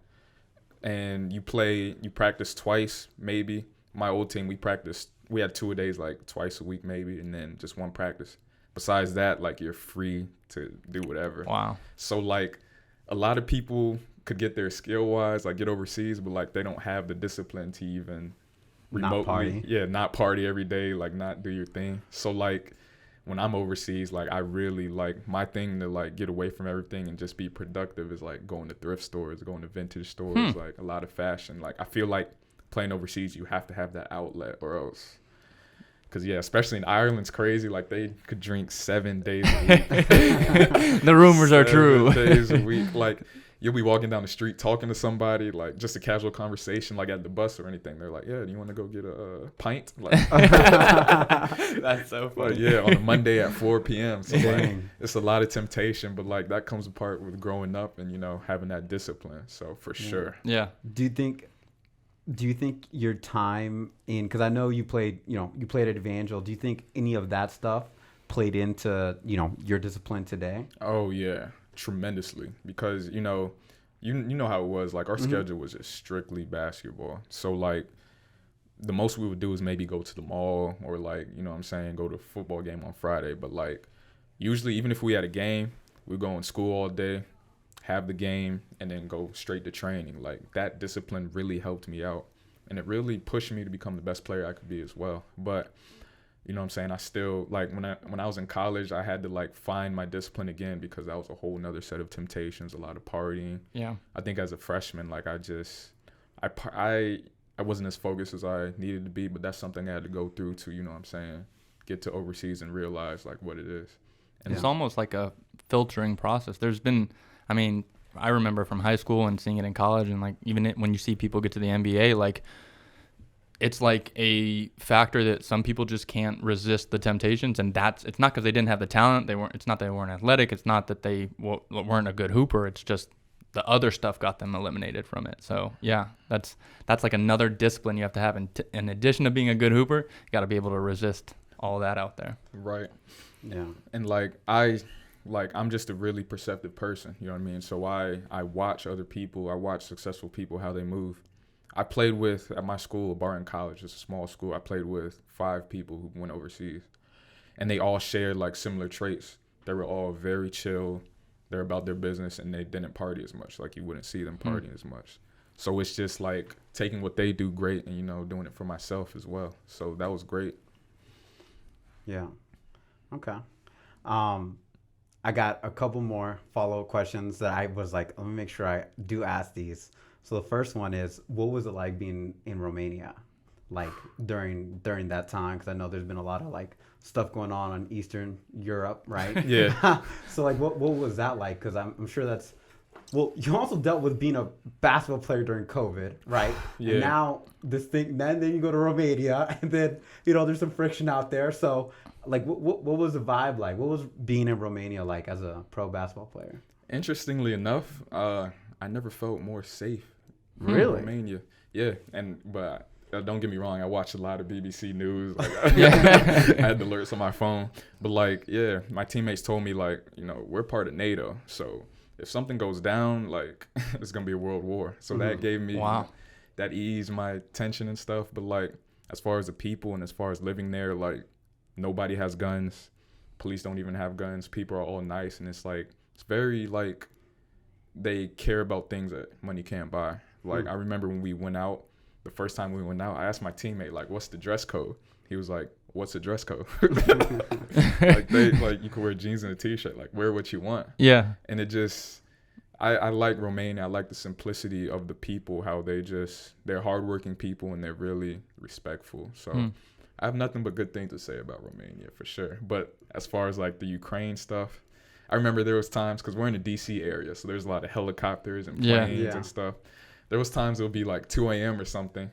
Speaker 3: And you practice twice, maybe. My old team, we had 2 days, like twice a week, maybe, and then just one practice. Besides that, like you're free to do whatever.
Speaker 2: Wow.
Speaker 3: So like a lot of people could get there skill-wise, like get overseas, but like they don't have the discipline to even remotely not party every day, like not do your thing. So like when I'm overseas, like I really like my thing to like get away from everything and just be productive is like going to thrift stores, going to vintage stores, like a lot of fashion. Like I feel like playing overseas, you have to have that outlet, or else. Because, especially in Ireland, it's crazy. Like, they could drink 7 days a week.
Speaker 2: The rumors are true.
Speaker 3: 7 days a week. Like, you'll be walking down the street talking to somebody, like, just a casual conversation, like, at the bus or anything. They're like, yeah, do you want to go get a pint? Like,
Speaker 2: that's so funny.
Speaker 3: Like, on a Monday at 4 p.m. So, like, it's a lot of temptation. But, like, that comes apart with growing up and, having that discipline. So, for sure.
Speaker 2: Yeah.
Speaker 1: Do you think your time because I know you played at Evangel, do you think any of that stuff played into, your discipline today?
Speaker 3: Oh, yeah, tremendously. Because, you know how it was. Like, our schedule was just strictly basketball. So, like, the most we would do is maybe go to the mall or, like, go to a football game on Friday. But, like, usually, even if we had a game, we'd go in school all day, have the game, and then go straight to training. Like, that discipline really helped me out, and it really pushed me to become the best player I could be as well. But I still, like, when I was in college, I had to, like, find my discipline again, because that was a whole nother set of temptations, a lot of partying.
Speaker 2: Yeah.
Speaker 3: I think as a freshman, like, I wasn't as focused as I needed to be, but that's something I had to go through to, get to overseas and realize, like, what it is. And
Speaker 2: it's almost like a filtering process. There's been, I remember from high school and seeing it in college, and like even when you see people get to the NBA, like it's like a factor that some people just can't resist the temptations, and it's not because they didn't have the talent. It's not that they weren't athletic. It's not that they weren't a good hooper. It's just the other stuff got them eliminated from it. So yeah, that's like another discipline you have to have. In addition to being a good hooper, you got to be able to resist all that out there.
Speaker 3: Right.
Speaker 1: Yeah.
Speaker 3: And I'm just a really perceptive person, you know what I mean? So I watch other people, I watch successful people, how they move. I played with, at my school, Barton College, it's a small school, I played with 5 people who went overseas. And they all shared like similar traits. They were all very chill, they're about their business, and they didn't party as much. Like, you wouldn't see them partying as much. So it's just like taking what they do great and, doing it for myself as well. So that was great.
Speaker 1: Yeah. Okay. I got a couple more follow-up questions that I was like, let me make sure I do ask these. So the first one is, what was it like being in Romania, like during that time? Because I know there's been a lot of like stuff going on in Eastern Europe, right?
Speaker 3: Yeah.
Speaker 1: So like, what was that like? Because I'm sure that's, well, you also dealt with being a basketball player during COVID, right?
Speaker 3: Yeah.
Speaker 1: And now then you go to Romania, and then there's some friction out there. So like, what was the vibe like? What was being in Romania like as a pro basketball player?
Speaker 3: Interestingly enough, I never felt more safe.
Speaker 1: Really?
Speaker 3: In Romania. Yeah. But don't get me wrong, I watched a lot of BBC News. Like,
Speaker 2: Yeah.
Speaker 3: I had the alerts on my phone. But, like, yeah, my teammates told me, like, you know, we're part of NATO. So if something goes down, like, it's going to be a world war. So that gave me,
Speaker 2: Wow.
Speaker 3: that eased my tension and stuff. But, like, as far as the people and as far as living there, like, nobody has guns. Police don't even have guns. People are all nice. And it's, like, it's very, like, they care about things that money can't buy. Like, I remember when we went out, the first time we went out, I asked my teammate, like, what's the dress code? He was like, what's the dress code? Like, you can wear jeans and a t-shirt. Like, wear what you want.
Speaker 2: Yeah.
Speaker 3: And it just, I like Romania. I like the simplicity of the people, how they're hardworking people and they're really respectful. So I have nothing but good things to say about Romania for sure. But as far as like the Ukraine stuff, I remember there was times, because we're in the DC area, so there's a lot of helicopters and planes and stuff. There was times it would be like 2 a.m. or something.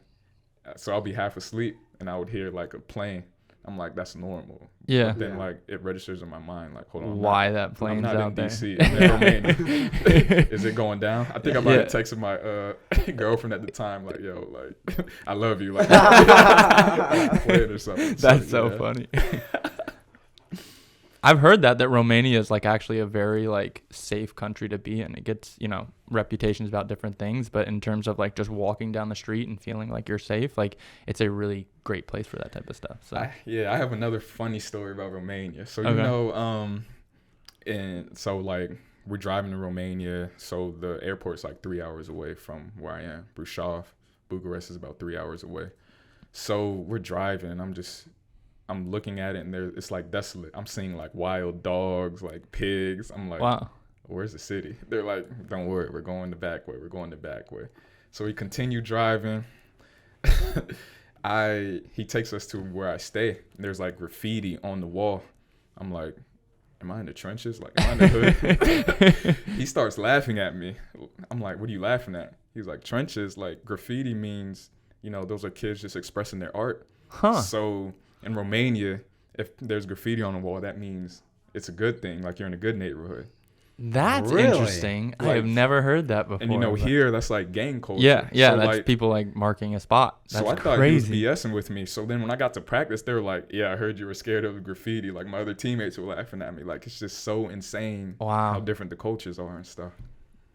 Speaker 3: So I'll be half asleep and I would hear like a plane. I'm like, that's normal.
Speaker 2: Yeah.
Speaker 3: But then like it registers in my mind, like, hold on.
Speaker 2: Why that plane's
Speaker 3: I'm not
Speaker 2: out
Speaker 3: in
Speaker 2: there.
Speaker 3: DC. I'm in Romania. Is it going down? I think I might have texted my girlfriend at the time, like, yo, like, I love you. Like, plane or something.
Speaker 2: That's so funny. I've heard that Romania is like actually a very like safe country to be in. It gets, you know, reputations about different things, but in terms of like just walking down the street and feeling like you're safe, like it's a really great place for that type of stuff. So
Speaker 3: I have another funny story about Romania. So you know, and so like we're driving to Romania. So the airport's like 3 hours away from where I am. Bucharest is about 3 hours away. So we're driving, and I'm looking at it, and it's like desolate. I'm seeing like wild dogs, like pigs. I'm like,
Speaker 2: wow,
Speaker 3: where's the city? They're like, don't worry, we're going the back way. We're going the back way. So we continue driving. He takes us to where I stay. There's like graffiti on the wall. I'm like, am I in the trenches? Like, am I in the hood? He starts laughing at me. I'm like, what are you laughing at? He's like, trenches, like graffiti means, you know, those are kids just expressing their art.
Speaker 2: Huh.
Speaker 3: So in Romania, if there's graffiti on the wall, that means it's a good thing. Like, you're in a good neighborhood.
Speaker 2: That's
Speaker 1: Really?
Speaker 2: interesting.
Speaker 3: Like,
Speaker 2: I have never heard that before.
Speaker 3: And you know, here that's like gang culture.
Speaker 2: Yeah,
Speaker 3: So,
Speaker 2: that's
Speaker 3: like,
Speaker 2: people like marking a spot. That's
Speaker 3: so I thought
Speaker 2: crazy.
Speaker 3: he was BSing with me. So then when I got to practice, they were like, yeah, I heard you were scared of the graffiti. Like, my other teammates were laughing at me. Like, it's just so insane
Speaker 2: Wow.
Speaker 3: how different the cultures are and stuff.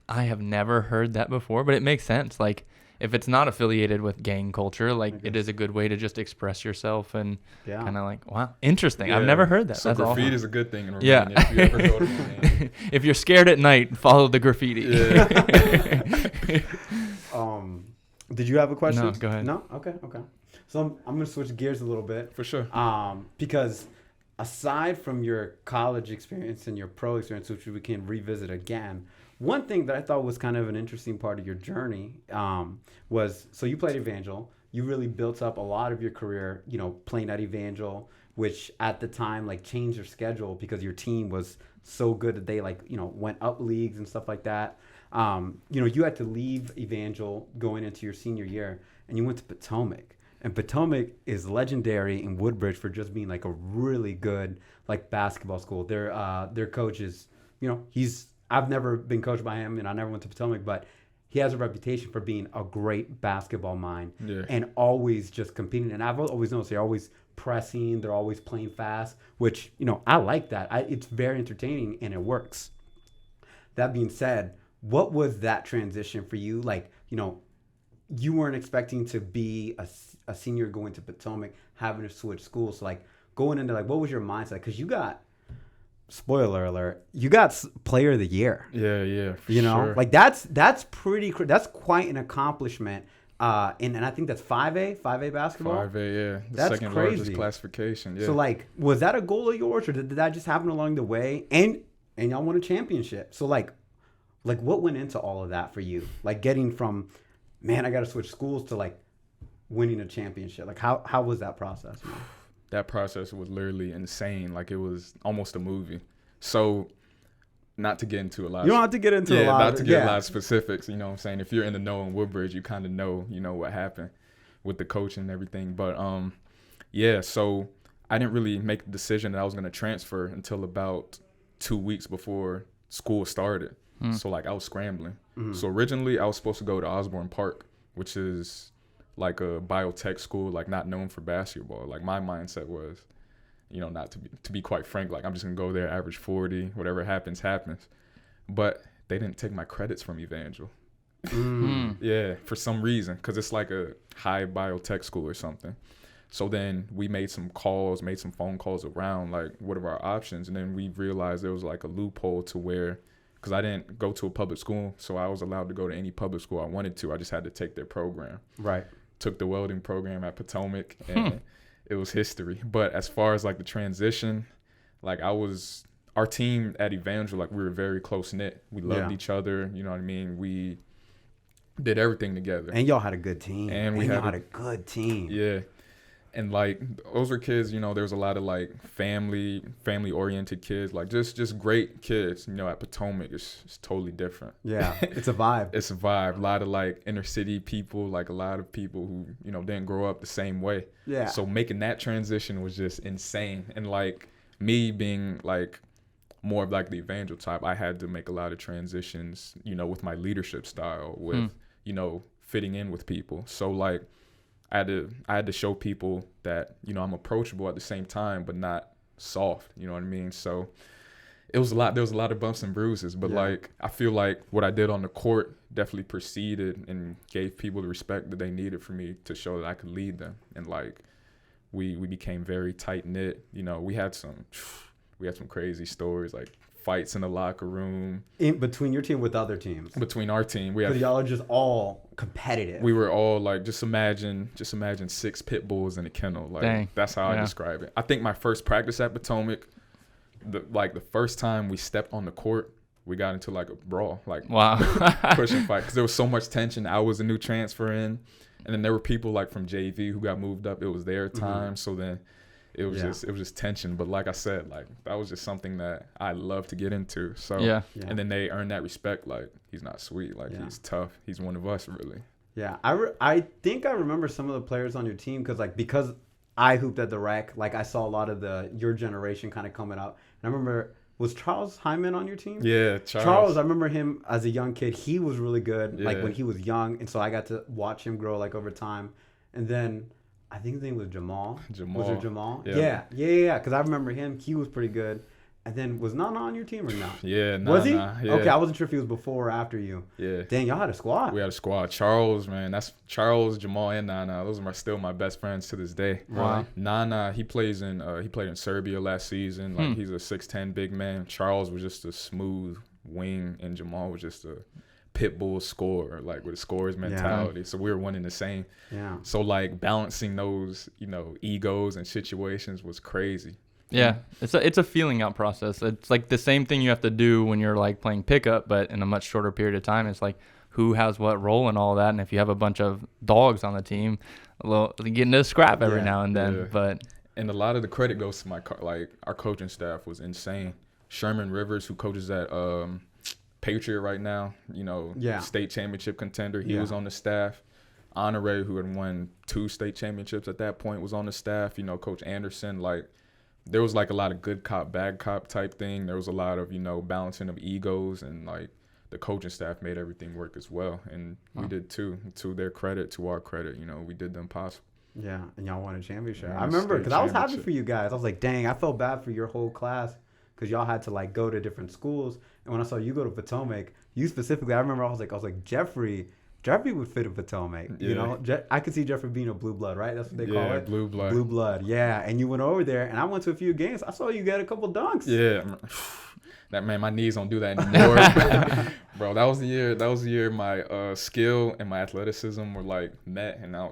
Speaker 2: I have never heard that before, but it makes sense. Like, if it's not affiliated with gang culture, like it is a good way to just express yourself and kind of like, wow, interesting.
Speaker 3: Yeah.
Speaker 2: I've never heard that.
Speaker 3: So
Speaker 2: That's
Speaker 3: graffiti
Speaker 2: awesome.
Speaker 3: is a good thing in Romania.
Speaker 2: Yeah.
Speaker 3: If you ever go to Romania.
Speaker 2: If you're scared at night, follow the graffiti.
Speaker 3: Yeah.
Speaker 1: Did you have a question?
Speaker 2: No, go ahead.
Speaker 1: No? Okay. So I'm going to switch gears a little bit.
Speaker 3: For sure.
Speaker 1: Because aside from your college experience and your pro experience, which we can revisit again, one thing that I thought was kind of an interesting part of your journey was, so you played Evangel. You really built up a lot of your career, you know, playing at Evangel, which at the time like changed your schedule because your team was so good that they like, you know, went up leagues and stuff like that. You know, you had to leave Evangel going into your senior year, and you went to Potomac. And Potomac is legendary in Woodbridge for just being like a really good like basketball school. Their coach is, you know, I've never been coached by him, and I never went to Potomac, but he has a reputation for being a great basketball mind and always just competing. And I've always noticed they're always pressing, they're always playing fast, which, you know, I like that. It's very entertaining and it works. That being said, what was that transition for you? Like, you know, you weren't expecting to be a senior going to Potomac, having to switch schools. So, like, going into, like, what was your mindset? Because you got, spoiler alert, you got player of the year.
Speaker 3: Yeah, for
Speaker 1: you know,
Speaker 3: sure.
Speaker 1: like that's that's quite an accomplishment. And I think that's 5A basketball.
Speaker 3: 5A, yeah. The
Speaker 1: That's
Speaker 3: second
Speaker 1: crazy.
Speaker 3: largest classification. Yeah.
Speaker 1: So, like, was that a goal of yours, or did that just happen along the way? And y'all won a championship. So, like what went into all of that for you? Like, getting from, man, I got to switch schools, to like winning a championship. Like, how was that process, man?
Speaker 3: That process was literally insane. Like, it was almost a movie. So, not to get into a lot.
Speaker 1: You don't have to get into a lot.
Speaker 3: Not to get a lot of specifics. You know what I'm saying? If you're in the know in Woodbridge, you kind of know, you know, what happened with the coach and everything. But yeah. So I didn't really make the decision that I was going to transfer until about 2 weeks before school started. So like I was scrambling. So originally I was supposed to go to Osborne Park, which is like a biotech school, like not known for basketball. Like my mindset was, not to be quite frank, like I'm just gonna go there, average 40, whatever happens. But they didn't take my credits from Evangel. Yeah, for some reason, because it's like a high biotech school or something. So then we made some phone calls around, like, what are our options? And then we realized there was like a loophole to where, because I didn't go to a public school, so I was allowed to go to any public school I wanted to. I just had to take their program.
Speaker 1: Right.
Speaker 3: Took the welding program at Potomac, and it was history. But as far as like the transition, like our team at Evangel, like we were very close knit. We loved each other. You know what I mean? We did everything together.
Speaker 1: And y'all had a good team.
Speaker 3: And
Speaker 1: y'all had a good team.
Speaker 3: Yeah. And like those were kids, there was a lot of like family oriented kids, like just great kids. At Potomac, it's totally different.
Speaker 1: Yeah, it's a vibe.
Speaker 3: It's a vibe. A lot of like inner city people, like a lot of people who didn't grow up the same way.
Speaker 1: Yeah.
Speaker 3: So making that transition was just insane. And like me being like more of like the Evangel type, I had to make a lot of transitions, with my leadership style, with fitting in with people. So like I had to show people that, I'm approachable at the same time, but not soft. You know what I mean? So there was a lot of bumps and bruises, but like, I feel like what I did on the court definitely preceded and gave people the respect that they needed for me to show that I could lead them. And like, we became very tight knit. We had some crazy stories, like fights in the locker room.
Speaker 1: In between your team with other teams.
Speaker 3: Between our team, we had.
Speaker 1: Y'all are just all competitive.
Speaker 3: We were all like, just imagine 6 pit bulls in a kennel. Like, dang. That's how I describe it. I think my first practice at Potomac, the first time we stepped on the court, we got into like a brawl, like
Speaker 2: wow,
Speaker 3: pushing fight, because there was so much tension. I was a new transfer in, and then there were people like from JV who got moved up. It was their time, so then. It was just tension. But like I said, like that was just something that I love to get into. So and then they earned that respect. Like, he's not sweet. Like, he's tough. He's one of us, really. Yeah.
Speaker 1: I think I remember some of the players on your team because I hooped at the rec. Like, I saw a lot of your generation kind of coming up. And I remember, was Charles Hyman on your team?
Speaker 3: Yeah,
Speaker 1: Charles, I remember him as a young kid. He was really good, like when he was young. And so I got to watch him grow like over time. And then I think his name was Jamal. Was it Jamal? Yeah. Because I remember him. He was pretty good. And then, was Nana on your team or not?
Speaker 3: Yeah, Nana.
Speaker 1: Was he?
Speaker 3: Yeah.
Speaker 1: Okay, I wasn't sure if he was before or after you.
Speaker 3: Yeah.
Speaker 1: Dang, y'all had a squad.
Speaker 3: We had a squad. Charles, man. That's Charles, Jamal, and Nana. Those are still my best friends to this day.
Speaker 1: Wow.
Speaker 3: Nana, he played in Serbia last season. Like, he's a 6'10" big man. Charles was just a smooth wing, and Jamal was just a pit bull scorer, like with a scorer's mentality. So we were one and the same.
Speaker 1: Yeah.
Speaker 3: So like balancing those, egos and situations was crazy.
Speaker 2: Yeah, it's a feeling out process. It's like the same thing you have to do when you're like playing pickup, but in a much shorter period of time. It's like who has what role and all that. And if you have a bunch of dogs on the team, you get into a scrap every now and then.
Speaker 3: Yeah. And a lot of the credit goes to our coaching staff was insane. Sherman Rivers, who coaches at Patriot right now, state championship contender. He was on the staff. Honore, who had won 2 state championships at that point, was on the staff. Coach Anderson, like, there was like a lot of good cop, bad cop type thing. There was a lot of, balancing of egos, and like the coaching staff made everything work as well. And we did too. To their credit, to our credit, we did the impossible. Yeah,
Speaker 1: and y'all won a championship. I remember, because I was happy for you guys. I was like, dang, I felt bad for your whole class, because y'all had to like go to different schools. And when I saw you go to Potomac, you specifically, I remember I was like Jeffrey would fit in Potomac. I could see Jeffrey being a blue blood, right? That's what they call it.
Speaker 3: Yeah, blue blood.
Speaker 1: Blue blood, yeah. And you went over there, and I went to a few games. I saw you get a couple dunks.
Speaker 3: Yeah, that man, my knees don't do that anymore, bro. That was the year my skill and my athleticism were like met, and I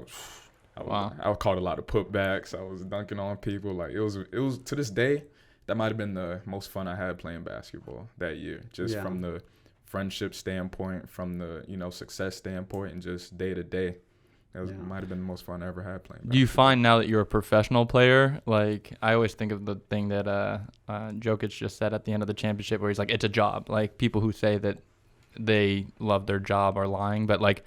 Speaker 3: caught a lot of putbacks. I was dunking on people. Like it was to this day. That might have been the most fun I had playing basketball that year, just from the friendship standpoint, from the success standpoint, and just day to day. That might have been the most fun I ever had playing basketball.
Speaker 2: Do you find now that you're a professional player, like I always think of the thing that Jokic just said at the end of the championship, where he's like, it's a job. Like, people who say that they love their job are lying, but like,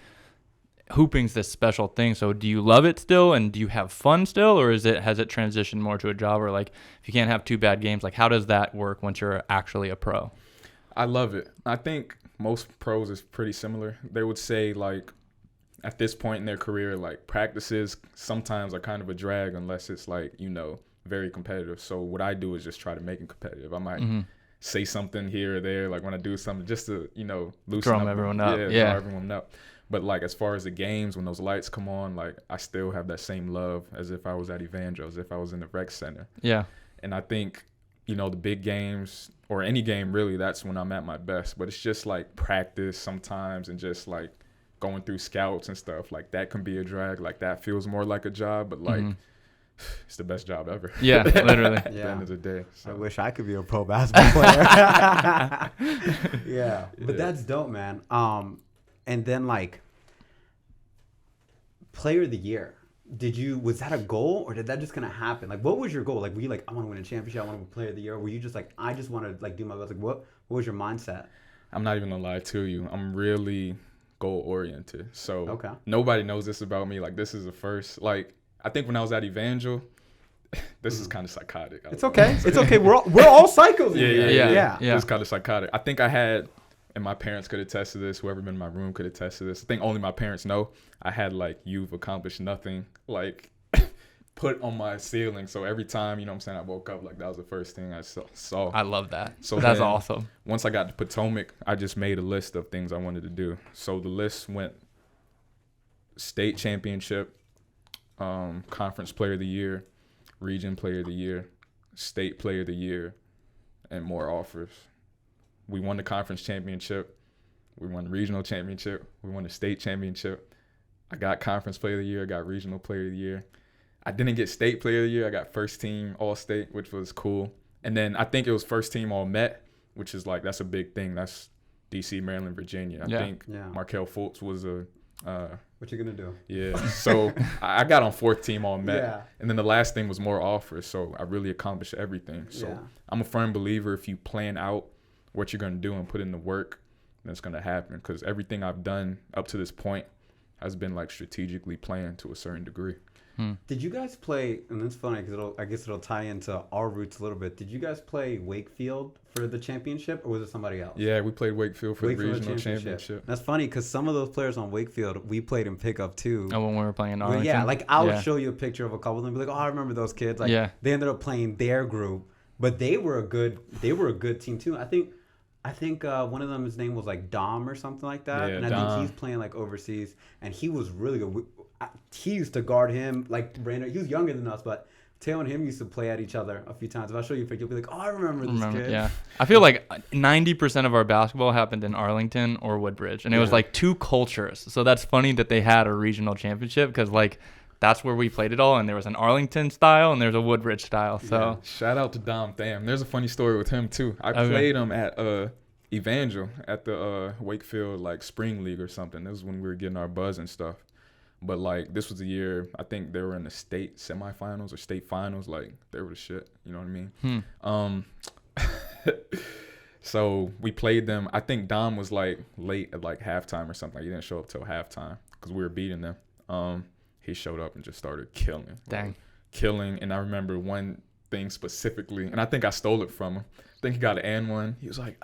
Speaker 2: hooping's this special thing. So do you love it still, and do you have fun still, or has it transitioned more to a job? Or like, if you can't have 2 bad games, like how does that work once you're actually a pro?
Speaker 3: I love it. I think most pros is pretty similar. They would say like at this point in their career, like practices sometimes are kind of a drag unless it's like, you know, very competitive. So what I do is just try to make it competitive. I might say something here or there, like when I do something just to, you know, loosen
Speaker 2: Drum
Speaker 3: up.
Speaker 2: everyone up.
Speaker 3: Draw everyone up. But like as far as the games, when those lights come on, like I still have that same love as if I was at Evangel, as if I was in the rec center.
Speaker 2: Yeah.
Speaker 3: And I think, you know, the big games or any game really, that's when I'm at my best. But it's just like practice sometimes and just like going through scouts and stuff. Like that can be a drag. Like that feels more like a job, but like it's the best job ever.
Speaker 2: Yeah, literally.
Speaker 3: At the end of the day. So.
Speaker 1: I wish I could be a pro basketball player. Yeah, but that's dope, man. And then like player of the year. Was that a goal or did that just kind of happen? Like, what was your goal? Like, were you like, I want to win a championship, I want to be player of the year? Or were you just like, I just want to like do my best? Like, what was your mindset?
Speaker 3: I'm not even gonna lie to you. I'm really goal oriented. So
Speaker 1: okay.
Speaker 3: Nobody knows this about me. Like, this is the first. Like, I think when I was at Evangel, this is kind of psychotic.
Speaker 1: It's okay. It's okay. We're all psychos.
Speaker 3: Yeah. It's kind of psychotic. I think I had, and my parents could attest to this. Whoever been in my room could attest to this. I think only my parents know. I had like, you've accomplished nothing, like put on my ceiling. So every time, you know what I'm saying, I woke up, like that was the first thing I saw.
Speaker 2: I love that.
Speaker 3: So
Speaker 2: that's awesome.
Speaker 3: Once I got to Potomac, I just made a list of things I wanted to do. So the list went state championship, conference player of the year, region player of the year, state player of the year, and more offers. We won the conference championship. We won the regional championship. We won the state championship. I got conference player of the year. I got regional player of the year. I didn't get state player of the year. I got first team all state, which was cool. And then I think it was first team all Met, which is like, that's a big thing. That's DC, Maryland, Virginia. I think Markel Fultz was a...
Speaker 1: what you gonna do?
Speaker 3: Yeah. So I got on fourth team all Met.
Speaker 1: Yeah.
Speaker 3: And then the last thing was more offers. So I really accomplished everything. So I'm a firm believer if you plan out what you're going to do and put in the work, then it's going to happen. Because everything I've done up to this point has been like strategically planned to a certain degree.
Speaker 1: Did you guys play, and it's funny because I guess it'll tie into our roots a little bit. Did you guys play Wakefield for the championship or was it somebody else?
Speaker 3: Yeah, we played Wakefield for the regional championship.
Speaker 1: That's funny because some of those players on Wakefield, we played in pickup too.
Speaker 2: Oh, when we were playing in Arlington?
Speaker 1: Yeah, like I'll show you a picture of a couple of them and be like, oh, I remember those kids. Like they ended up playing their group, but they were a good team too. I think one of them, his name was like Dom or something like that.
Speaker 3: Yeah,
Speaker 1: and I think he's playing like overseas and he was really good. He used to guard him like Brandon. He was younger than us, but Taylor and him used to play at each other a few times. If I show you a picture, you'll be like, oh, I remember this kid.
Speaker 2: Yeah. I feel like 90% of our basketball happened in Arlington or Woodbridge. And it was like two cultures. So that's funny that they had a regional championship because like that's where we played it all. And there was an Arlington style and there's a Woodbridge style. So
Speaker 3: shout out to Dom Tham. There's a funny story with him too. I played him at Evangel at the Wakefield like spring league or something. This was when we were getting our buzz and stuff. But like this was the year I think they were in the state semifinals or state finals. Like they were the shit. You know what I mean? So we played them. I think Dom was like late at like halftime or something. Like, he didn't show up till halftime because we were beating them. He showed up and just started killing.
Speaker 2: Dang.
Speaker 3: Like, killing. And I remember one thing specifically, and I think I stole it from him. I think he got an and one. He was like,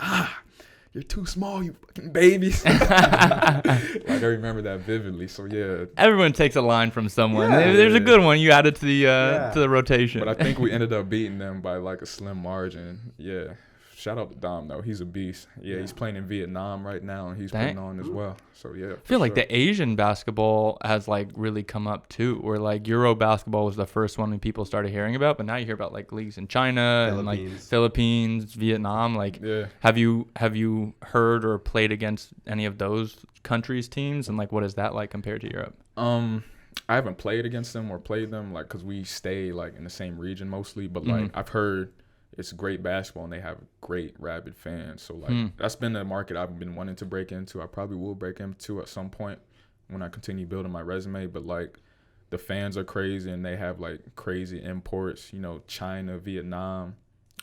Speaker 3: you're too small, you fucking babies. Like, I remember that vividly. So, yeah.
Speaker 2: Everyone takes a line from someone. There's a good one you added to the rotation.
Speaker 3: But I think we ended up beating them by, like, a slim margin. Yeah. Shout out to Dom, though. He's a beast. Yeah, he's playing in Vietnam right now, and he's putting on as well. So, yeah.
Speaker 2: I feel like the Asian basketball has, like, really come up, too, where, like, Euro basketball was the first one that people started hearing about, but now you hear about, like, leagues in China and, like, Philippines, Vietnam. Like, have you heard or played against any of those countries' teams, and, like, what is that like compared to Europe?
Speaker 3: I haven't played against them or played them, like, because we stay, like, in the same region mostly, but, like, I've heard it's great basketball and they have great rabid fans. So like that's been the market I've been wanting to break into. I probably will break into at some point when I continue building my resume. But like the fans are crazy and they have like crazy imports, you know, China, Vietnam.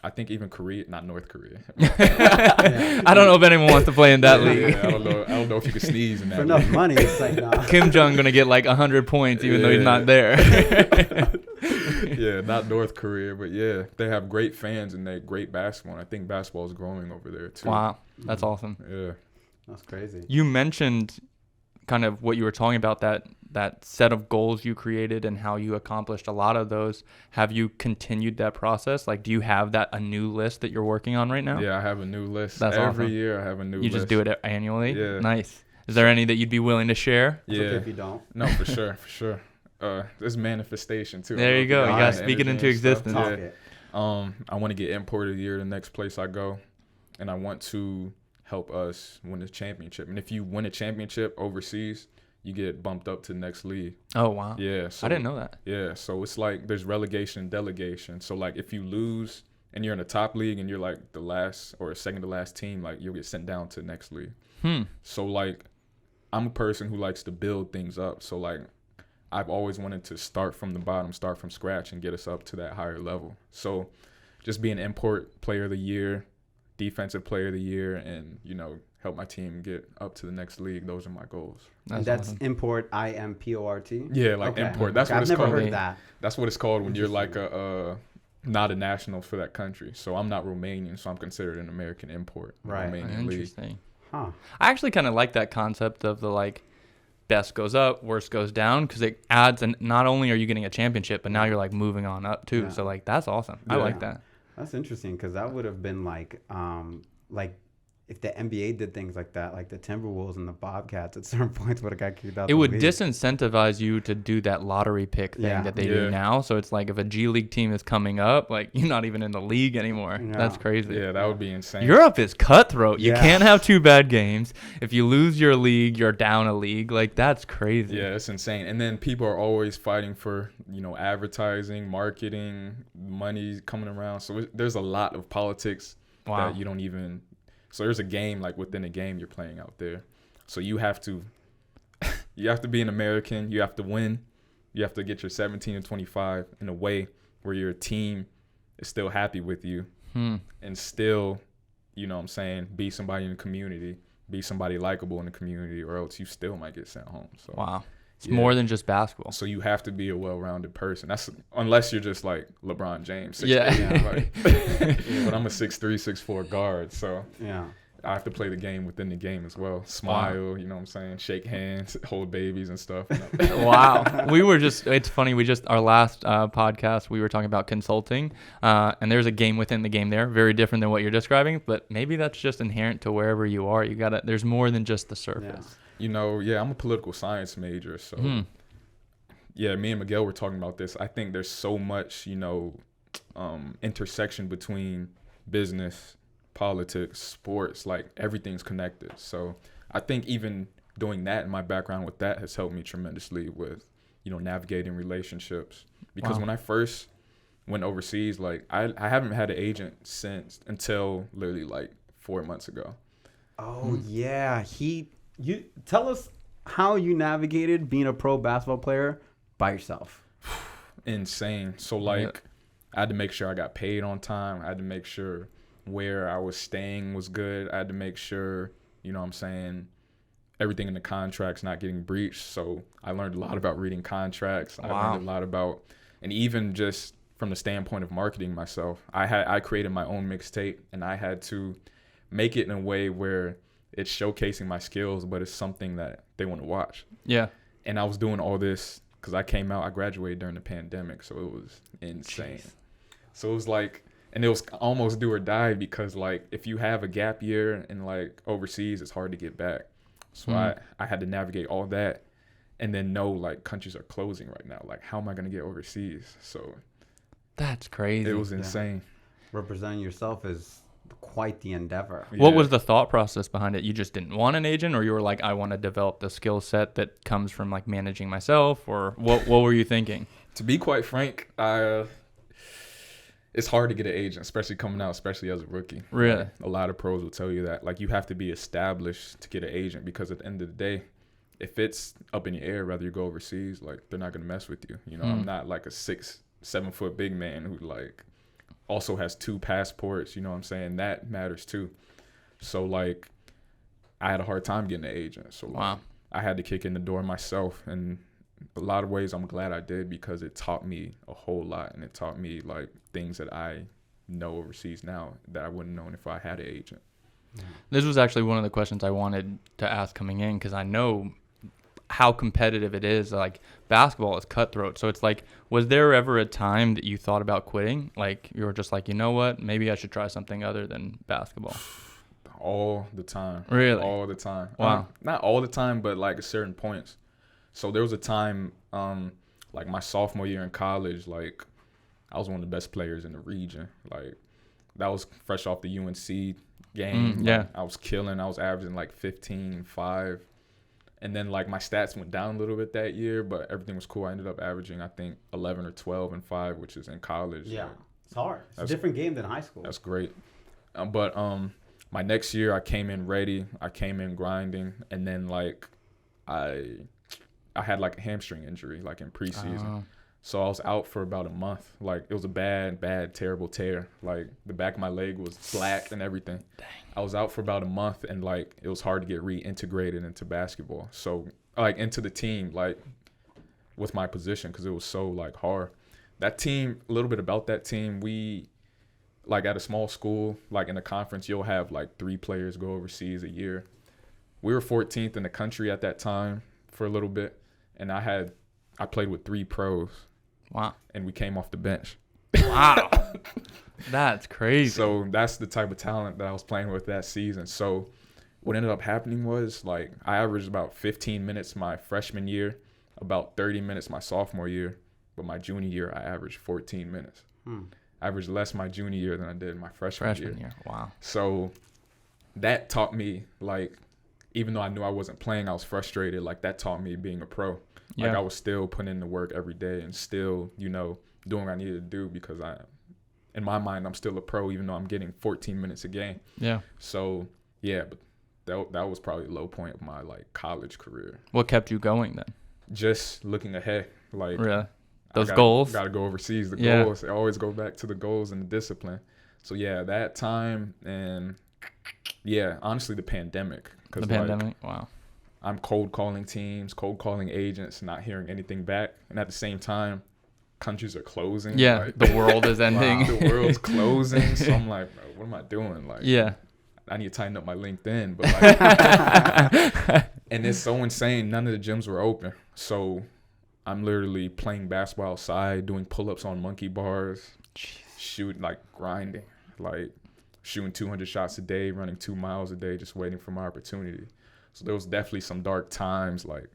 Speaker 3: I think even Korea, not North Korea.
Speaker 2: I don't know if anyone wants to play in that league.
Speaker 3: I don't know if you can sneeze in that.
Speaker 1: For enough money, it's like nah.
Speaker 2: Kim Jong gonna get like 100 points even though he's not there.
Speaker 3: Yeah, not North Korea, but yeah, they have great fans and they great basketball. And I think basketball is growing over there too.
Speaker 2: Wow, that's awesome.
Speaker 3: Yeah,
Speaker 1: that's crazy.
Speaker 2: You mentioned kind of what you were talking about, that set of goals you created and how you accomplished a lot of those, have you continued that process? Like, do you have a new list that you're working on right now?
Speaker 3: Yeah, I have a new list.
Speaker 2: That's
Speaker 3: Every
Speaker 2: awesome.
Speaker 3: year I have a new list.
Speaker 2: You just do it annually?
Speaker 3: Yeah.
Speaker 2: Nice. Is there any that you'd be willing to share?
Speaker 1: It's
Speaker 3: Yeah.
Speaker 1: okay if you don't.
Speaker 3: No, for sure, for sure. There's manifestation too.
Speaker 2: There you go. You
Speaker 1: gotta
Speaker 2: speak it into existence.
Speaker 1: Talk
Speaker 3: Yeah.
Speaker 1: it.
Speaker 3: I want to get importer of the year the next place I go, and I want to help us win the championship. And if you win a championship overseas, you get bumped up to the next league.
Speaker 2: Oh, wow.
Speaker 3: Yeah. So,
Speaker 2: I didn't know that.
Speaker 3: Yeah. So it's like there's relegation and delegation. So like if you lose and you're in the top league and you're like the last or second to last team, like you'll get sent down to the next league. So like I'm a person who likes to build things up. So like I've always wanted to start from the bottom, start from scratch and get us up to that higher level. So just being import player of the year, defensive player of the year, and, you know, help my team get up to the next league. Those are my goals.
Speaker 1: That's
Speaker 2: awesome.
Speaker 1: import, IMPORT?
Speaker 3: Yeah, like
Speaker 1: Okay.
Speaker 3: import. That's
Speaker 1: Okay,
Speaker 3: what
Speaker 1: I've
Speaker 3: it's
Speaker 1: never
Speaker 3: called.
Speaker 1: heard that.
Speaker 3: That's what it's called when you're like not a national for that country. So I'm not Romanian, so I'm considered an American import. in the
Speaker 1: Right.
Speaker 3: Romanian league.
Speaker 2: Interesting.
Speaker 1: Huh.
Speaker 2: I actually kind of like that concept of the like best goes up, worst goes down, because it adds, and not only are you getting a championship, but now you're like moving on up too.
Speaker 1: Yeah.
Speaker 2: So like that's awesome. I
Speaker 3: Yeah.
Speaker 2: like that.
Speaker 1: That's interesting because that would have been like if the NBA did things like that, like the Timberwolves and the Bobcats at certain points would have got kicked out.
Speaker 2: It
Speaker 1: the
Speaker 2: would
Speaker 1: league.
Speaker 2: disincentivize you to do that lottery pick thing
Speaker 1: Yeah.
Speaker 2: that they
Speaker 3: Yeah.
Speaker 2: do now. So it's like if a G League team is coming up, like you're not even in the league anymore.
Speaker 1: Yeah.
Speaker 2: That's crazy.
Speaker 3: Yeah, that would be insane.
Speaker 2: Europe is cutthroat. You
Speaker 1: Yeah.
Speaker 2: can't have two bad games. If you lose your league, you're down a league. Like that's crazy.
Speaker 3: Yeah, it's insane. And then people are always fighting for, you know, advertising, marketing, money coming around. So there's a lot of politics
Speaker 2: Wow.
Speaker 3: that you don't even. So there's a game like within a game you're playing out there. So you have to be an American. You have to win. You have to get your 17 and 25 in a way where your team is still happy with you and still, you know what I'm saying, be somebody in the community, be somebody likable in the community, or else you still might get sent home. So
Speaker 2: Wow. It's
Speaker 3: Yeah.
Speaker 2: more than just basketball.
Speaker 3: So you have to be a well-rounded person. That's unless you're just like LeBron James. 6'8",
Speaker 2: Yeah.
Speaker 3: like, but I'm a 6'3", 6'4" guard, so
Speaker 1: Yeah.
Speaker 3: I have to play the game within the game as well. Smile, you know what I'm saying? Shake hands, hold babies and stuff. You know?
Speaker 2: Wow. It's funny. Our last podcast, we were talking about consulting, and there's a game within the game there, very different than what you're describing, but maybe that's just inherent to wherever you are. There's more than just the surface.
Speaker 3: You know, yeah, I'm a political science major, so yeah, me and Miguel were talking about this. I think there's so much, you know, intersection between business, politics, sports, like everything's connected. So I think even doing that, and my background with that has helped me tremendously with, you know, navigating relationships. Because when I first went overseas, like I haven't had an agent until literally like 4 months ago.
Speaker 1: Oh yeah. You tell us how you navigated being a pro basketball player by yourself.
Speaker 3: Insane. So like I had to make sure I got paid on time. I had to make sure where I was staying was good. I had to make sure, you know what I'm saying, everything in the contract's not getting breached. So I learned a lot about reading contracts. I learned a lot about, and even just from the standpoint of marketing myself, I created my own mixtape, and I had to make it in a way where it's showcasing my skills, but it's something that they want to watch.
Speaker 2: Yeah.
Speaker 3: And I was doing all this because I graduated during the pandemic, so it was insane.
Speaker 2: Jeez.
Speaker 3: So it was like, and it was almost do or die because like if you have a gap year and like overseas, it's hard to get back. So I had to navigate all that, and then know like countries are closing right now. Like how am I gonna get overseas? So
Speaker 2: That's crazy.
Speaker 3: it was insane.
Speaker 1: Representing yourself is quite the endeavor.
Speaker 2: What
Speaker 3: Yeah.
Speaker 2: was the thought process behind it? You just didn't want an agent, or you were like, I want to develop the skill set that comes from like managing myself, or what were you thinking?
Speaker 3: To be quite frank, it's hard to get an agent, especially coming out, especially as a rookie.
Speaker 2: Really?
Speaker 3: Like, a lot of pros will tell you that. Like you have to be established to get an agent, because at the end of the day, if it's up in the air, whether you go overseas, like they're not gonna mess with you. You know, I'm not like a 6-7 foot big man who like also has 2 passports. You know what I'm saying? That matters too. So like I had a hard time getting an agent. So like, I had to kick in the door myself, and a lot of ways I'm glad I did, because it taught me a whole lot, and it taught me like things that I know overseas now that I wouldn't known if I had an agent.
Speaker 2: This was actually one of the questions I wanted to ask coming in, because I know how competitive it is. Like basketball is cutthroat. So it's like, was there ever a time that you thought about quitting? Like you were just like, you know what, maybe I should try something other than basketball.
Speaker 3: All the time.
Speaker 2: Really?
Speaker 3: All the time.
Speaker 2: Wow.
Speaker 3: Not all the time, but like at certain points. So there was a time, like my sophomore year in college, like I was one of the best players in the region. Like that was fresh off the UNC game.
Speaker 2: Yeah.
Speaker 3: I was killing. I was averaging like 15-5. And then like my stats went down a little bit that year, but everything was cool. I ended up averaging, I think, 11 or 12 and 5, which is in college.
Speaker 1: Yeah,
Speaker 3: Like,
Speaker 1: it's hard. It's a different game than high school.
Speaker 3: that's great. But my next year I came in ready. I came in grinding, and then like I had like a hamstring injury like in preseason. So I was out for about a month. Like it was a bad, terrible tear. Like the back of my leg was black and everything.
Speaker 2: Dang.
Speaker 3: I was out for about a month, and like it was hard to get reintegrated into basketball. So like into the team, like with my position, because it was so like hard. That team, a little bit about that team, we like at a small school, like in a conference, you'll have like 3 players go overseas a year. We were 14th in the country at that time for a little bit, and I played with 3 pros.
Speaker 2: Wow.
Speaker 3: And we came off the bench.
Speaker 2: Wow. That's crazy.
Speaker 3: So that's the type of talent that I was playing with that season. So what ended up happening was like I averaged about 15 minutes my freshman year, about 30 minutes my sophomore year, but my junior year I averaged 14 minutes. I averaged less my junior year than I did my freshman year.
Speaker 2: Wow.
Speaker 3: So that taught me, like, even though I knew I wasn't playing, I was frustrated. Like that taught me being a pro. Like I was still putting in the work every day and still, you know, doing what I needed to do, because in my mind, I'm still a pro, even though I'm getting 14 minutes a game.
Speaker 2: Yeah.
Speaker 3: So yeah, but that was probably the low point of my like college career.
Speaker 2: What kept you going then?
Speaker 3: Just looking ahead, like
Speaker 2: Really? Those
Speaker 3: goals.
Speaker 2: goals?
Speaker 3: Got to go overseas. The goals. I always go back to the goals and the discipline. So yeah, that time, and yeah, honestly, the pandemic.
Speaker 2: The pandemic. Wow.
Speaker 3: I'm cold calling teams, cold calling agents, not hearing anything back. And at the same time, countries are closing.
Speaker 2: Yeah,
Speaker 3: like,
Speaker 2: the world is ending.
Speaker 3: Wow, the world's closing. So I'm like, bro, what am I doing? Like,
Speaker 2: yeah.
Speaker 3: I need to tighten up my LinkedIn. But like, and it's so insane. None of the gyms were open. So I'm literally playing basketball outside, doing pull-ups on monkey bars, shooting, like grinding, like shooting 200 shots a day, running 2 miles a day, just waiting for my opportunity. So there was definitely some dark times. Like,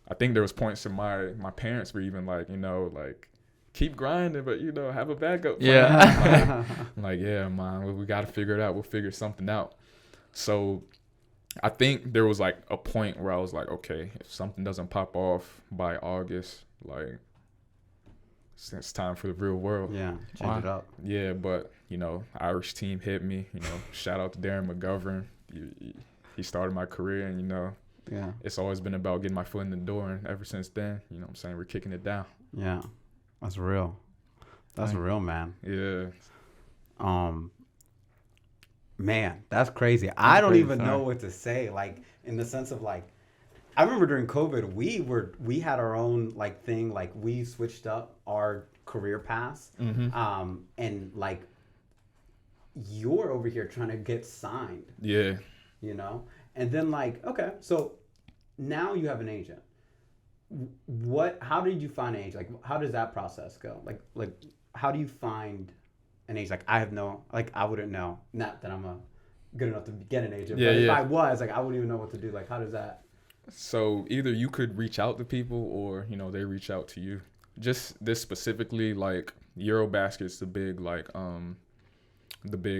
Speaker 3: I think there was points in my parents were even like, you know, like, keep grinding, but, you know, have a backup plan.
Speaker 2: Yeah.
Speaker 3: I'm like, yeah, man, we got to figure it out. We'll figure something out. So I think there was like a point where I was like, okay, if something doesn't pop off by August, like, it's time for the real world.
Speaker 1: Yeah, change it up.
Speaker 3: Yeah, but, you know, Irish team hit me. You know, shout out to Darren McGovern. He started my career, and, you know,
Speaker 1: yeah,
Speaker 3: it's always been about getting my foot in the door. And ever since then, you know what I'm saying, we're kicking it down.
Speaker 1: Yeah, that's real. That's real, man.
Speaker 3: Yeah.
Speaker 1: Man, that's crazy. I don't
Speaker 2: crazy,
Speaker 1: even know what to say. Like, in the sense of like, I remember during COVID, we had our own like thing. Like, we switched up our career paths. And like, you're over here trying to get signed.
Speaker 3: Yeah.
Speaker 1: You know, and then like, okay, so now you have an agent. How did you find an agent? Like, how does that process go? Like, how do you find an agent? Like, I wouldn't know. Not that I'm good enough to get an agent, but if I was, like, I wouldn't even know what to do. Like, how does that?
Speaker 3: So either you could reach out to people, or, you know, they reach out to you. Just this specifically, like, Eurobasket's the big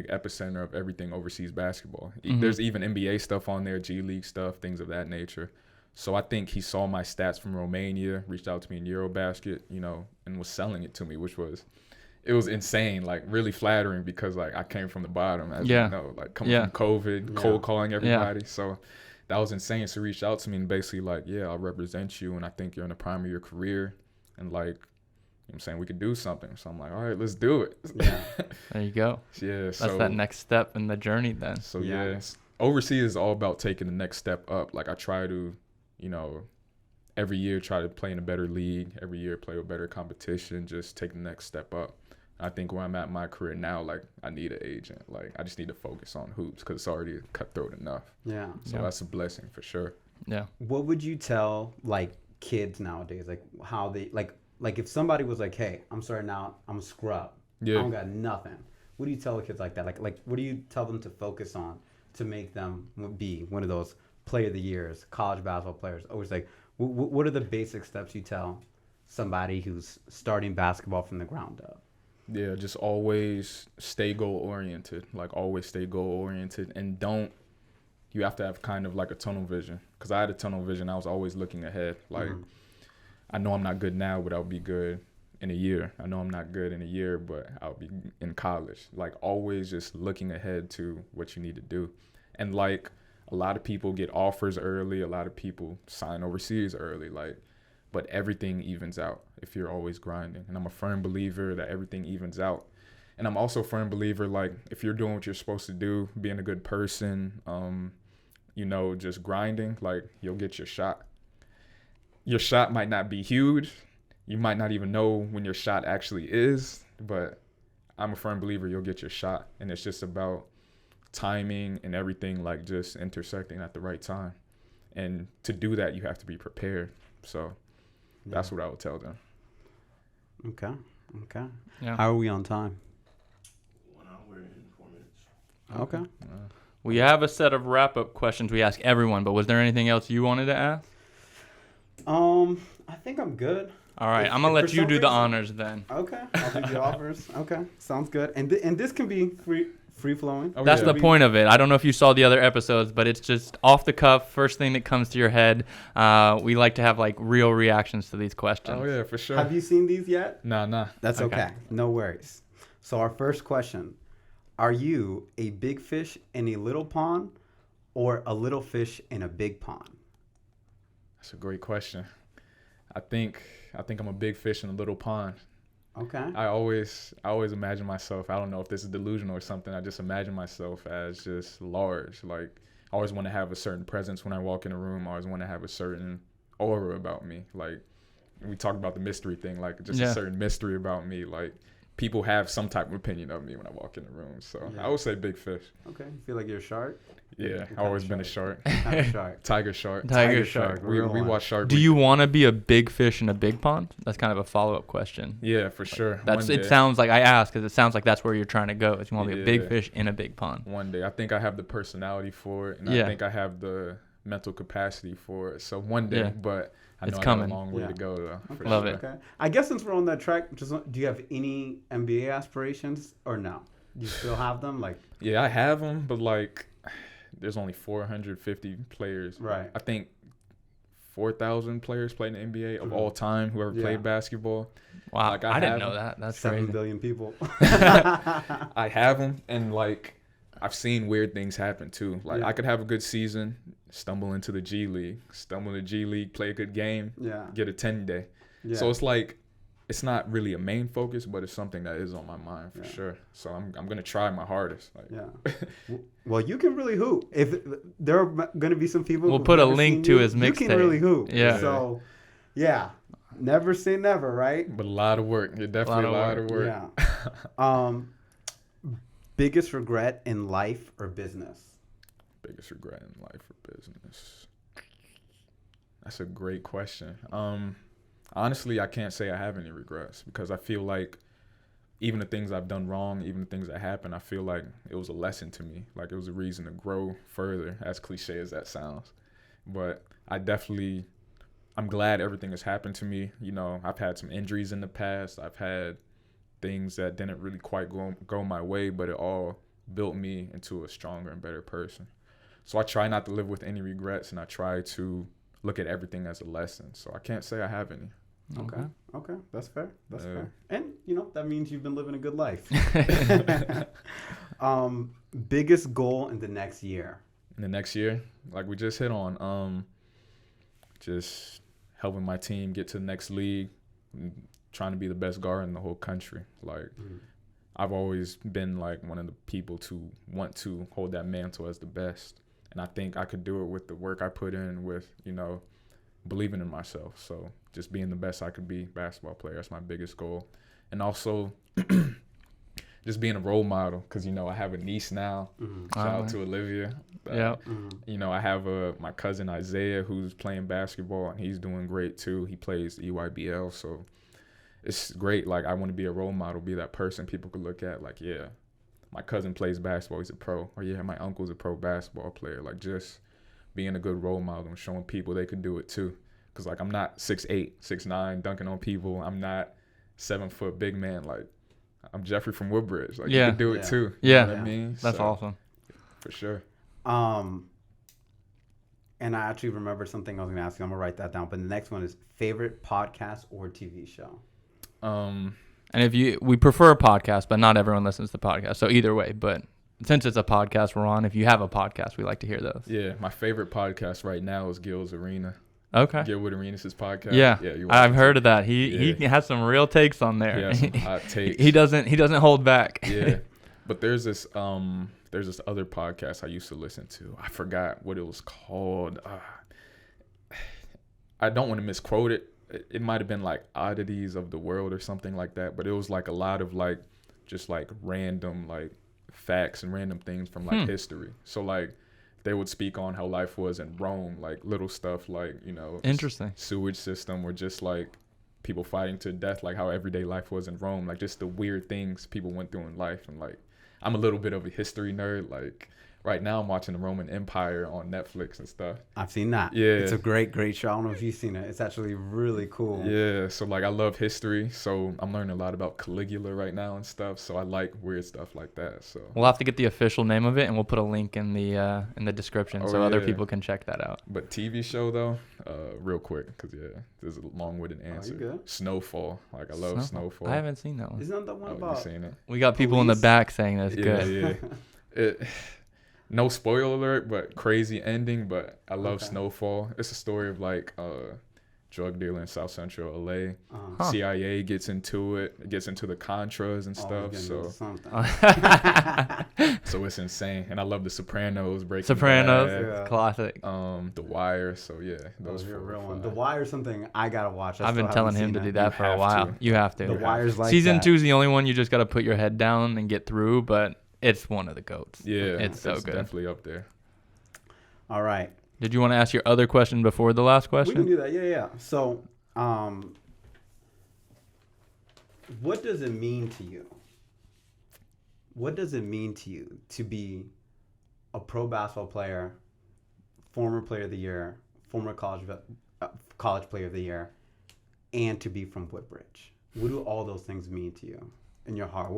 Speaker 3: epicenter of everything overseas basketball. There's even NBA stuff on there, G League stuff, things of that nature. So I think he saw my stats from Romania, reached out to me in Eurobasket, you know, and was selling it to me, which was insane, like really flattering, because like I came from the bottom, as you know, like coming from COVID, cold calling everybody. So that was insane. So he reached out to me and basically like, yeah, I'll represent you, and I think you're in the prime of your career, and like, I'm saying we could do something. So I'm like, all right, let's do it.
Speaker 2: Yeah. There you go.
Speaker 3: Yeah.
Speaker 2: That's
Speaker 3: so
Speaker 2: that next step in the journey then.
Speaker 3: So overseas is all about taking the next step up. Like I try to, you know, every year try to play in a better league, every year play with better competition, just take the next step up. I think where I'm at in my career now, like I need an agent. Like I just need to focus on hoops because it's already cutthroat enough.
Speaker 1: Yeah.
Speaker 3: So that's a blessing for sure.
Speaker 2: Yeah.
Speaker 1: What would you tell like kids nowadays? Like how they like if somebody was like, "Hey, I'm starting out. I'm a scrub. I
Speaker 3: Yeah.
Speaker 1: don't got nothing." What do you tell kids like that? Like what do you tell them to focus on to make them be one of those player of the years, college basketball players? Always like, what are the basic steps you tell somebody who's starting basketball from the ground up?
Speaker 3: Yeah, just always stay goal oriented. Like always stay goal oriented, and don't. You have to have kind of like a tunnel vision. Because I had a tunnel vision. I was always looking ahead. Like, I know I'm not good now, but I'll be good in a year. I know I'm not good in a year, but I'll be in college. Like, always just looking ahead to what you need to do. And, like, a lot of people get offers early. A lot of people sign overseas early. Like, but everything evens out if you're always grinding. And I'm a firm believer that everything evens out. And I'm also a firm believer, like, if you're doing what you're supposed to do, being a good person, you know, just grinding, like, you'll get your shot. Your shot might not be huge. You might not even know when your shot actually is, but I'm a firm believer you'll get your shot. And it's just about timing and everything, like, just intersecting at the right time. And to do that, you have to be prepared. So that's what I would tell them.
Speaker 1: Okay.
Speaker 2: Yeah.
Speaker 1: How are we on time?
Speaker 4: 1 hour and 4 minutes.
Speaker 1: Okay.
Speaker 2: We have a set of wrap-up questions we ask everyone, but was there anything else you wanted to ask?
Speaker 1: I think I'm good.
Speaker 2: All right,
Speaker 1: If-
Speaker 2: I'm going to
Speaker 1: if
Speaker 2: let
Speaker 1: for
Speaker 2: you
Speaker 1: some
Speaker 2: do the
Speaker 1: reason-
Speaker 2: honors then.
Speaker 1: Okay, I'll do the offers. Okay, sounds good. And this can be free flowing.
Speaker 3: Oh,
Speaker 2: That's
Speaker 3: yeah.
Speaker 2: the point of it. I don't know if you saw the other episodes, but it's just off the cuff, first thing that comes to your head. We like to have like real reactions to these questions.
Speaker 3: Oh, yeah, for sure.
Speaker 1: Have you seen these yet?
Speaker 3: Nah.
Speaker 1: That's
Speaker 2: Okay.
Speaker 1: okay. No worries. So our first question: are you a big fish in a little pond, or a little fish in a big pond?
Speaker 3: That's a great question. I think I'm a big fish in a little pond.
Speaker 1: Okay.
Speaker 3: I always imagine myself, I don't know if this is delusional or something, I just imagine myself as just large. Like, I always want to have a certain presence when I walk in a room. I always want to have a certain aura about me. Like, we talked about the mystery thing, like just
Speaker 2: Yeah.
Speaker 3: a certain mystery about me. Like, people have some type of opinion of me when I walk in the room. So
Speaker 1: Yeah.
Speaker 3: I would say big fish.
Speaker 1: Okay. You feel like you're a shark?
Speaker 3: Yeah,
Speaker 1: What
Speaker 3: I've
Speaker 1: kind
Speaker 3: always
Speaker 1: of
Speaker 3: been a
Speaker 1: shark?
Speaker 3: shark.
Speaker 1: What kind of shark?
Speaker 3: Tiger shark.
Speaker 2: Tiger
Speaker 1: shark.
Speaker 3: We
Speaker 1: real one.
Speaker 3: watch Shark
Speaker 2: Do
Speaker 3: Week.
Speaker 2: you want to be a big fish in a big pond? That's kind of a follow-up question.
Speaker 3: Yeah, for sure.
Speaker 2: That's
Speaker 3: One
Speaker 2: it.
Speaker 3: day.
Speaker 2: Sounds like I asked because it sounds like that's where you're trying to go. Is you want to be a big
Speaker 3: Yeah.
Speaker 2: fish in a big pond.
Speaker 3: One day. I think I have the personality for it, and
Speaker 2: Yeah.
Speaker 3: I think I have the mental capacity for it. So one day,
Speaker 2: Yeah.
Speaker 3: but I know
Speaker 2: It's
Speaker 3: I
Speaker 2: coming.
Speaker 3: got a long way
Speaker 1: Yeah.
Speaker 3: to go, though. For
Speaker 2: Love
Speaker 3: sure.
Speaker 2: it.
Speaker 1: Okay. I guess since we're on that track, do you have any NBA aspirations or no? You still have them? Like,
Speaker 3: Yeah, I have them, but like, there's only 450 players.
Speaker 1: right.
Speaker 3: I think 4,000 players play in the NBA of
Speaker 1: Mhm.
Speaker 3: all time who ever
Speaker 1: Yeah.
Speaker 3: played basketball.
Speaker 2: Wow,
Speaker 3: Like,
Speaker 2: I didn't
Speaker 3: have
Speaker 2: know that. That's
Speaker 1: 7
Speaker 2: crazy.
Speaker 1: billion people.
Speaker 3: I have them, and like, I've seen weird things happen too. Like,
Speaker 1: Yeah.
Speaker 3: I could have a good season, stumble into the G League, play a good game,
Speaker 1: Yeah.
Speaker 3: get a 10-day.
Speaker 1: Yeah.
Speaker 3: So it's like, it's not really a main focus, but it's something that is on my mind for
Speaker 1: Yeah.
Speaker 3: sure. So I'm gonna try my hardest. Like,
Speaker 1: Yeah. Well, you can really hoop. If there are going to be some people,
Speaker 2: We'll
Speaker 1: who've
Speaker 2: put a
Speaker 1: never
Speaker 2: link
Speaker 1: seen
Speaker 2: to
Speaker 1: you,
Speaker 2: his
Speaker 1: You can
Speaker 2: mixtape.
Speaker 1: really hoop.
Speaker 2: Yeah.
Speaker 1: So, yeah, never say never, right?
Speaker 3: but a lot of work. You're definitely a lot of work.
Speaker 1: Yeah. Biggest regret in life or business?
Speaker 3: Biggest regret in life or business? That's a great question. Honestly, I can't say I have any regrets because I feel like even the things I've done wrong, even the things that happened, I feel like it was a lesson to me. Like, it was a reason to grow further, as cliche as that sounds. But I'm glad everything has happened to me. You know, I've had some injuries in the past. I've had things that didn't really quite go my way, but it all built me into a stronger and better person. So I try not to live with any regrets, and I try to look at everything as a lesson. So I can't say I have any.
Speaker 1: Okay. That's fair. That's
Speaker 3: Yeah.
Speaker 1: fair. And, that means you've been living a good life. Biggest goal in the next year?
Speaker 3: In the next year, like we just hit on, just helping my team get to the next league, trying to be the best guard in the whole country. Like, I've always been like one of the people to want to hold that mantle as the best. And I think I could do it with the work I put in, with, believing in myself. So just being the best I could be, basketball player, that's my biggest goal. And also just being a role model, because you know I have a niece now. Shout out to Olivia.
Speaker 2: Yeah.
Speaker 3: You know, I have my cousin Isaiah who's playing basketball, and he's doing great too. He plays EYBL, so it's great. Like, I want to be a role model, be that person people could look at. Like, yeah, my cousin plays basketball, he's a pro. Or yeah, my uncle's a pro basketball player. Like, just being a good role model and showing people they could do it too. Because, like, I'm not 6'8", 6'9", dunking on people. I'm not 7 foot big man. Like, I'm Jeffrey from Woodbridge. Like, you can do it too. You know what I mean?
Speaker 2: That's awesome.
Speaker 3: For sure.
Speaker 1: And I actually remember something I was going to ask you. I'm going to write that down. But the next one is favorite podcast or TV show.
Speaker 2: And we prefer a podcast, but not everyone listens to podcasts. So either way, but since it's a podcast we're on, if you have a podcast, we like to hear those.
Speaker 3: Yeah, my favorite podcast right now is Gil's Arena.
Speaker 2: Okay.
Speaker 3: Gil with Arenas' podcast.
Speaker 2: Yeah, I've heard of that. He
Speaker 3: Yeah.
Speaker 2: has some real takes on there.
Speaker 3: He has some hot takes.
Speaker 2: He doesn't hold back.
Speaker 3: Yeah, but there's this other podcast I used to listen to. I forgot what it was called. I don't want to misquote it. It might have been like Oddities of the World or something like that. But it was like a lot of like just like random like facts and random things from like history. So like they would speak on how life was in Rome, like little stuff like, you know,
Speaker 2: Interesting.
Speaker 3: Sewage system, or just like people fighting to death, like how everyday life was in Rome, like just the weird things people went through in life. And like, I'm a little bit of a history nerd. Like right now I'm watching the Roman Empire on Netflix and stuff.
Speaker 1: I've seen that.
Speaker 3: Yeah.
Speaker 1: It's a great show. I don't know if you've seen it. It's actually really cool.
Speaker 3: Yeah. So like I love history. So I'm learning a lot about Caligula right now and stuff. So I like weird stuff like that. So
Speaker 2: We'll have to get the official name of it, and we'll put a link in the description so other people can check that out.
Speaker 3: But TV show though, real quick, because there's a long-winded answer.
Speaker 1: good?
Speaker 3: Snowfall. Like I love Snowfall.
Speaker 2: I haven't seen that one.
Speaker 1: Isn't that the one
Speaker 3: You've
Speaker 1: about?
Speaker 3: seen it?
Speaker 2: We got people in the back saying that's good.
Speaker 3: Yeah. No spoiler alert, but crazy ending. But I love Snowfall. It's a story of like drug dealer in South Central LA. CIA gets into it. It gets into the Contras and stuff. So it's insane. And I love The Sopranos.
Speaker 2: Sopranos, classic.
Speaker 3: The Wire. So yeah, those
Speaker 1: are
Speaker 3: four.
Speaker 1: real one. The Wire is something I gotta watch.
Speaker 2: I've been telling him to do that for a while. You have to.
Speaker 1: The Wire's like
Speaker 2: Season 2 is the only one you just got to put your head down and get through, but it's one of the GOATs.
Speaker 3: Yeah,
Speaker 2: it's so good.
Speaker 3: Definitely up there.
Speaker 1: All right.
Speaker 2: Did you want to ask your other question before the last question?
Speaker 1: We can do that. Yeah. So, what does it mean to you? What does it mean to you to be a pro basketball player, former player of the year, former college player of the year, and to be from Woodbridge? What do all those things mean to you in your heart?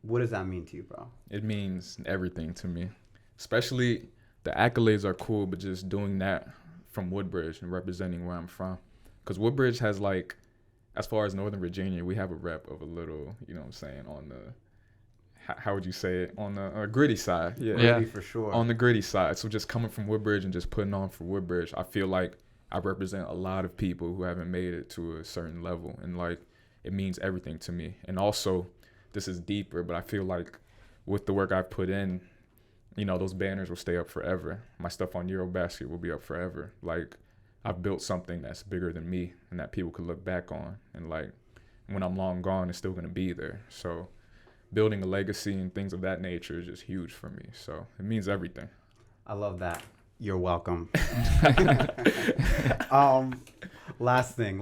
Speaker 1: What does that mean to you, bro?
Speaker 3: It means everything to me. Especially the accolades are cool, but just doing that from Woodbridge and representing where I'm from. Because Woodbridge has like, as far as Northern Virginia, we have a rep of a little, you know what I'm saying, on the, how would you say it, on the gritty side. Yeah,
Speaker 1: Gritty for sure.
Speaker 3: On the gritty side. So just coming from Woodbridge and just putting on for Woodbridge, I feel like I represent a lot of people who haven't made it to a certain level. And like, it means everything to me. And also, this is deeper, but I feel like with the work I've put in, you know, those banners will stay up forever. My stuff on Eurobasket will be up forever. Like, I've built something that's bigger than me and that people could look back on. And like, when I'm long gone, it's still going to be there. So building a legacy and things of that nature is just huge for me. So it means everything.
Speaker 1: I love that. You're welcome. Last thing.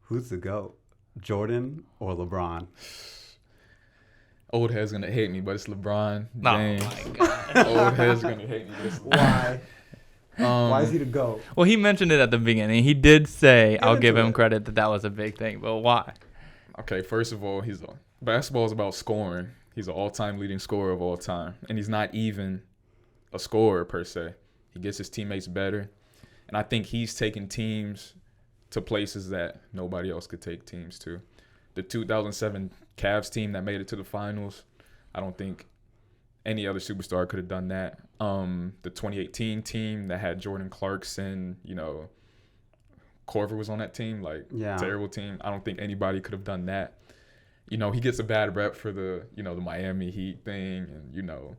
Speaker 1: Who's the GOAT? Jordan or LeBron?
Speaker 3: Old head's gonna hate me, but it's LeBron James.
Speaker 2: Oh my God.
Speaker 3: Old head's gonna hate me.
Speaker 1: Why? Why is he the GOAT?
Speaker 2: Well, he mentioned it at the beginning. He did say, I'll give him credit that was a big thing, but why?
Speaker 3: Okay, first of all, basketball is about scoring. He's an all-time leading scorer of all time, and he's not even a scorer per se. He gets his teammates better, and I think he's taken teams to places that nobody else could take teams to. The 2007 Cavs team that made it to the finals, I don't think any other superstar could have done that. The 2018 team that had Jordan Clarkson, you know, Corver was on that team, terrible team. I don't think anybody could have done that. You know, he gets a bad rep for the Miami Heat thing, and, you know,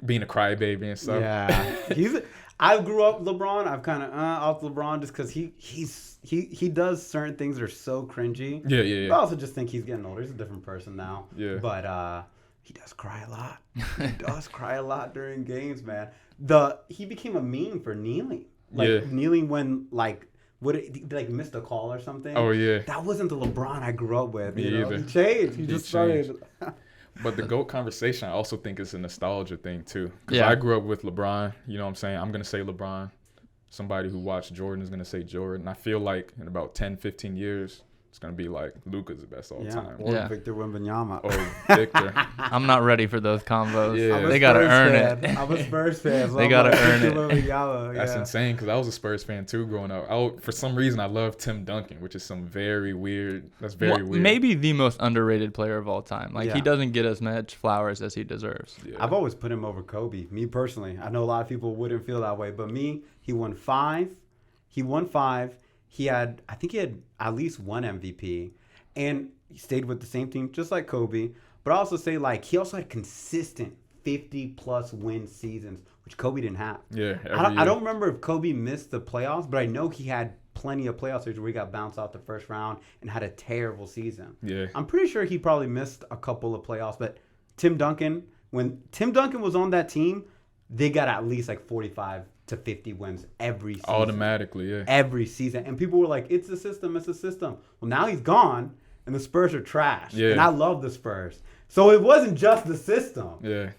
Speaker 3: being a crybaby and stuff.
Speaker 1: Yeah, I grew up LeBron. I've kind of off LeBron just because he does certain things that are so cringy.
Speaker 3: Yeah.
Speaker 1: But I also just think he's getting older. He's a different person now.
Speaker 3: Yeah.
Speaker 1: But he does cry a lot. He does cry a lot during games, man. He became a meme for kneeling. Kneeling when missed a call or something.
Speaker 3: Oh yeah.
Speaker 1: That wasn't the LeBron I grew up with.
Speaker 3: Me either.
Speaker 1: He changed. He just started.
Speaker 3: But the GOAT conversation, I also think it's a nostalgia thing too. Because
Speaker 2: Yeah.
Speaker 3: I grew up with LeBron. You know what I'm saying? I'm going to say LeBron. Somebody who watched Jordan is going to say Jordan. I feel like in about 10, 15 years, it's going to be like Luka's the best all time.
Speaker 1: Or
Speaker 2: Yeah.
Speaker 1: Victor Wembanyama.
Speaker 3: Or Victor.
Speaker 2: I'm not ready for those combos.
Speaker 3: Yeah.
Speaker 2: They gotta earn it.
Speaker 1: I'm a Spurs fan. So
Speaker 2: They
Speaker 1: I'm
Speaker 2: gotta
Speaker 1: like,
Speaker 2: earn
Speaker 1: Victor
Speaker 2: it.
Speaker 1: Wembanyama,
Speaker 3: That's
Speaker 1: yeah.
Speaker 3: insane because I was a Spurs fan too growing up. For some reason, I love Tim Duncan, which is some very weird. That's very weird.
Speaker 2: Maybe the most underrated player of all time. Like
Speaker 1: Yeah.
Speaker 2: he doesn't get as much flowers as he deserves.
Speaker 3: Yeah.
Speaker 1: I've always put him over Kobe. Me personally, I know a lot of people wouldn't feel that way, but me, he won five. I think he had at least one MVP, and he stayed with the same team, just like Kobe. But I also say he also had consistent 50+ win seasons, which Kobe didn't have.
Speaker 3: Yeah.
Speaker 1: I don't remember if Kobe missed the playoffs, but I know he had plenty of playoff series where he got bounced out the first round and had a terrible season.
Speaker 3: Yeah.
Speaker 1: I'm pretty sure he probably missed a couple of playoffs, but when Tim Duncan was on that team, they got at least 45 to 50 wins every season.
Speaker 3: Automatically, yeah.
Speaker 1: Every season. And people were like, it's a system. Well, now he's gone, and the Spurs are trash.
Speaker 3: Yeah.
Speaker 1: And I love the Spurs. So it wasn't just the system.
Speaker 3: Yeah.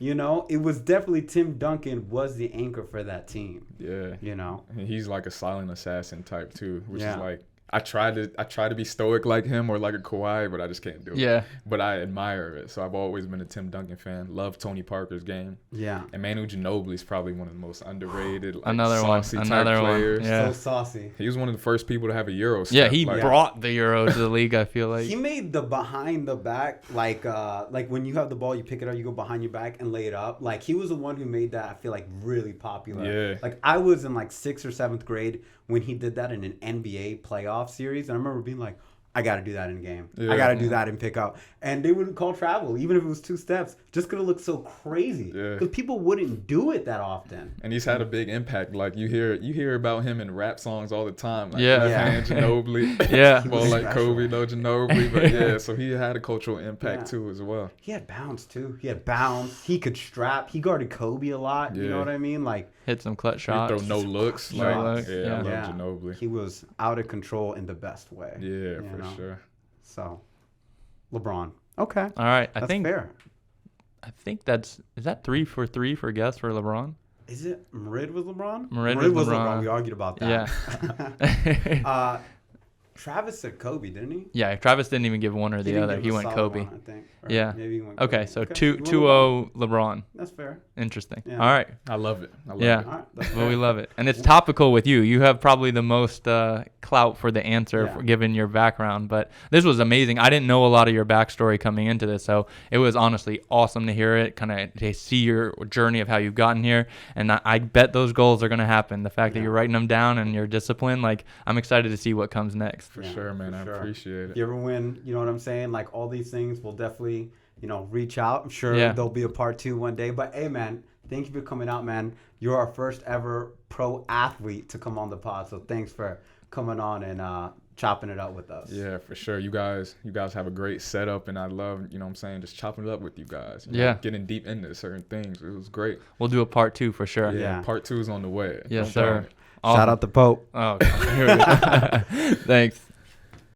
Speaker 1: It was definitely Tim Duncan was the anchor for that team.
Speaker 3: Yeah. And he's like a silent assassin type too, which is like I try to be stoic like him or like a Kawhi, but I just can't do it.
Speaker 2: Yeah.
Speaker 3: But I admire it. So I've always been a Tim Duncan fan. Love Tony Parker's game.
Speaker 1: Yeah.
Speaker 3: And Manu Ginobili is probably one of the most underrated,
Speaker 2: Another
Speaker 3: saucy
Speaker 2: one.
Speaker 3: type players.
Speaker 2: Yeah.
Speaker 1: So saucy.
Speaker 3: He was one of the first people to have a Euro step.
Speaker 2: Yeah, he brought the Euro to the league, I feel like.
Speaker 1: He made the behind the back, like when you have the ball, you pick it up, you go behind your back and lay it up. Like he was the one who made that, I feel like, really popular.
Speaker 3: Yeah.
Speaker 1: Like I was in 6th or 7th grade when he did that in an NBA playoff series. And I remember being like, I got to do that in game.
Speaker 3: Yeah.
Speaker 1: I got to do that in pickup. And they wouldn't call travel, even if it was 2 steps, just going to look so crazy.
Speaker 3: Yeah.
Speaker 1: Because people wouldn't do it that often.
Speaker 3: And he's had a big impact. Like you hear about him in rap songs all the time. Like
Speaker 2: Yeah.
Speaker 3: Left Hand Ginobili.
Speaker 2: Yeah.
Speaker 3: Well, like
Speaker 1: special.
Speaker 3: Kobe, no Ginobili. But yeah, so he had a cultural impact too as well.
Speaker 1: He had bounce, too. He could strap. He guarded Kobe a lot. You know
Speaker 3: Yeah.
Speaker 1: what I mean?
Speaker 2: Hit some clutch
Speaker 3: He
Speaker 2: shots.
Speaker 3: throw no looks.
Speaker 2: No
Speaker 3: Like,
Speaker 2: looks,
Speaker 3: yeah, I
Speaker 2: yeah.
Speaker 3: love
Speaker 1: Yeah.
Speaker 3: Ginobili.
Speaker 1: He was out of control in the best way.
Speaker 3: Yeah,
Speaker 1: you
Speaker 3: for
Speaker 1: know?
Speaker 3: sure.
Speaker 1: So, LeBron. Okay.
Speaker 2: All right.
Speaker 1: That's
Speaker 2: I think
Speaker 1: fair.
Speaker 2: is that 3 for 3 for guess for LeBron?
Speaker 1: Is it Marid was LeBron?
Speaker 2: Marid was LeBron.
Speaker 1: We argued about that.
Speaker 2: Yeah.
Speaker 1: Travis said Kobe, didn't he?
Speaker 2: Yeah, Travis didn't even give one or the
Speaker 1: didn't
Speaker 2: other.
Speaker 1: give
Speaker 2: He
Speaker 1: a
Speaker 2: went
Speaker 1: solid
Speaker 2: Kobe.
Speaker 1: one, I think. Or
Speaker 2: Yeah.
Speaker 1: Maybe he went
Speaker 2: Okay,
Speaker 1: Kobe.
Speaker 2: so
Speaker 1: Okay.
Speaker 2: 2-0 LeBron.
Speaker 1: That's fair.
Speaker 2: Interesting.
Speaker 1: Yeah.
Speaker 2: All right.
Speaker 3: I love it. I love
Speaker 2: Yeah.
Speaker 3: it.
Speaker 1: All right. That's
Speaker 2: Well, we
Speaker 1: fair.
Speaker 2: love it. And it's topical with you. You have probably the most clout for the answer
Speaker 1: Yeah.
Speaker 2: for given your background. But this was amazing. I didn't know a lot of your backstory coming into this. So it was honestly awesome to hear it, kind of to see your journey of how you've gotten here. And I bet those goals are going to happen. The fact that
Speaker 1: Yeah.
Speaker 2: you're writing them down and you're disciplined, I'm excited to see what comes next.
Speaker 3: For
Speaker 1: Yeah,
Speaker 3: sure, man.
Speaker 1: for
Speaker 3: I
Speaker 1: sure.
Speaker 3: appreciate
Speaker 1: If
Speaker 3: it.
Speaker 1: you ever win, you know what I'm saying? All these things, we'll definitely, reach out. I'm sure
Speaker 2: Yeah.
Speaker 1: there'll be a part 2 one day. But, hey, man, thank you for coming out, man. You're our first ever pro athlete to come on the pod. So thanks for coming on and chopping it up with us.
Speaker 3: Yeah, for sure. You guys have a great setup, and I love, just chopping it up with you guys.
Speaker 2: Yeah.
Speaker 3: Getting deep into certain things. It was great.
Speaker 2: We'll do a part 2 for sure.
Speaker 1: Yeah.
Speaker 3: Part 2 is on the way.
Speaker 2: Yes,
Speaker 3: Don't doubt
Speaker 2: sir.
Speaker 3: it.
Speaker 2: Awesome.
Speaker 1: Shout out the Pope.
Speaker 2: Oh, here we go. Thanks.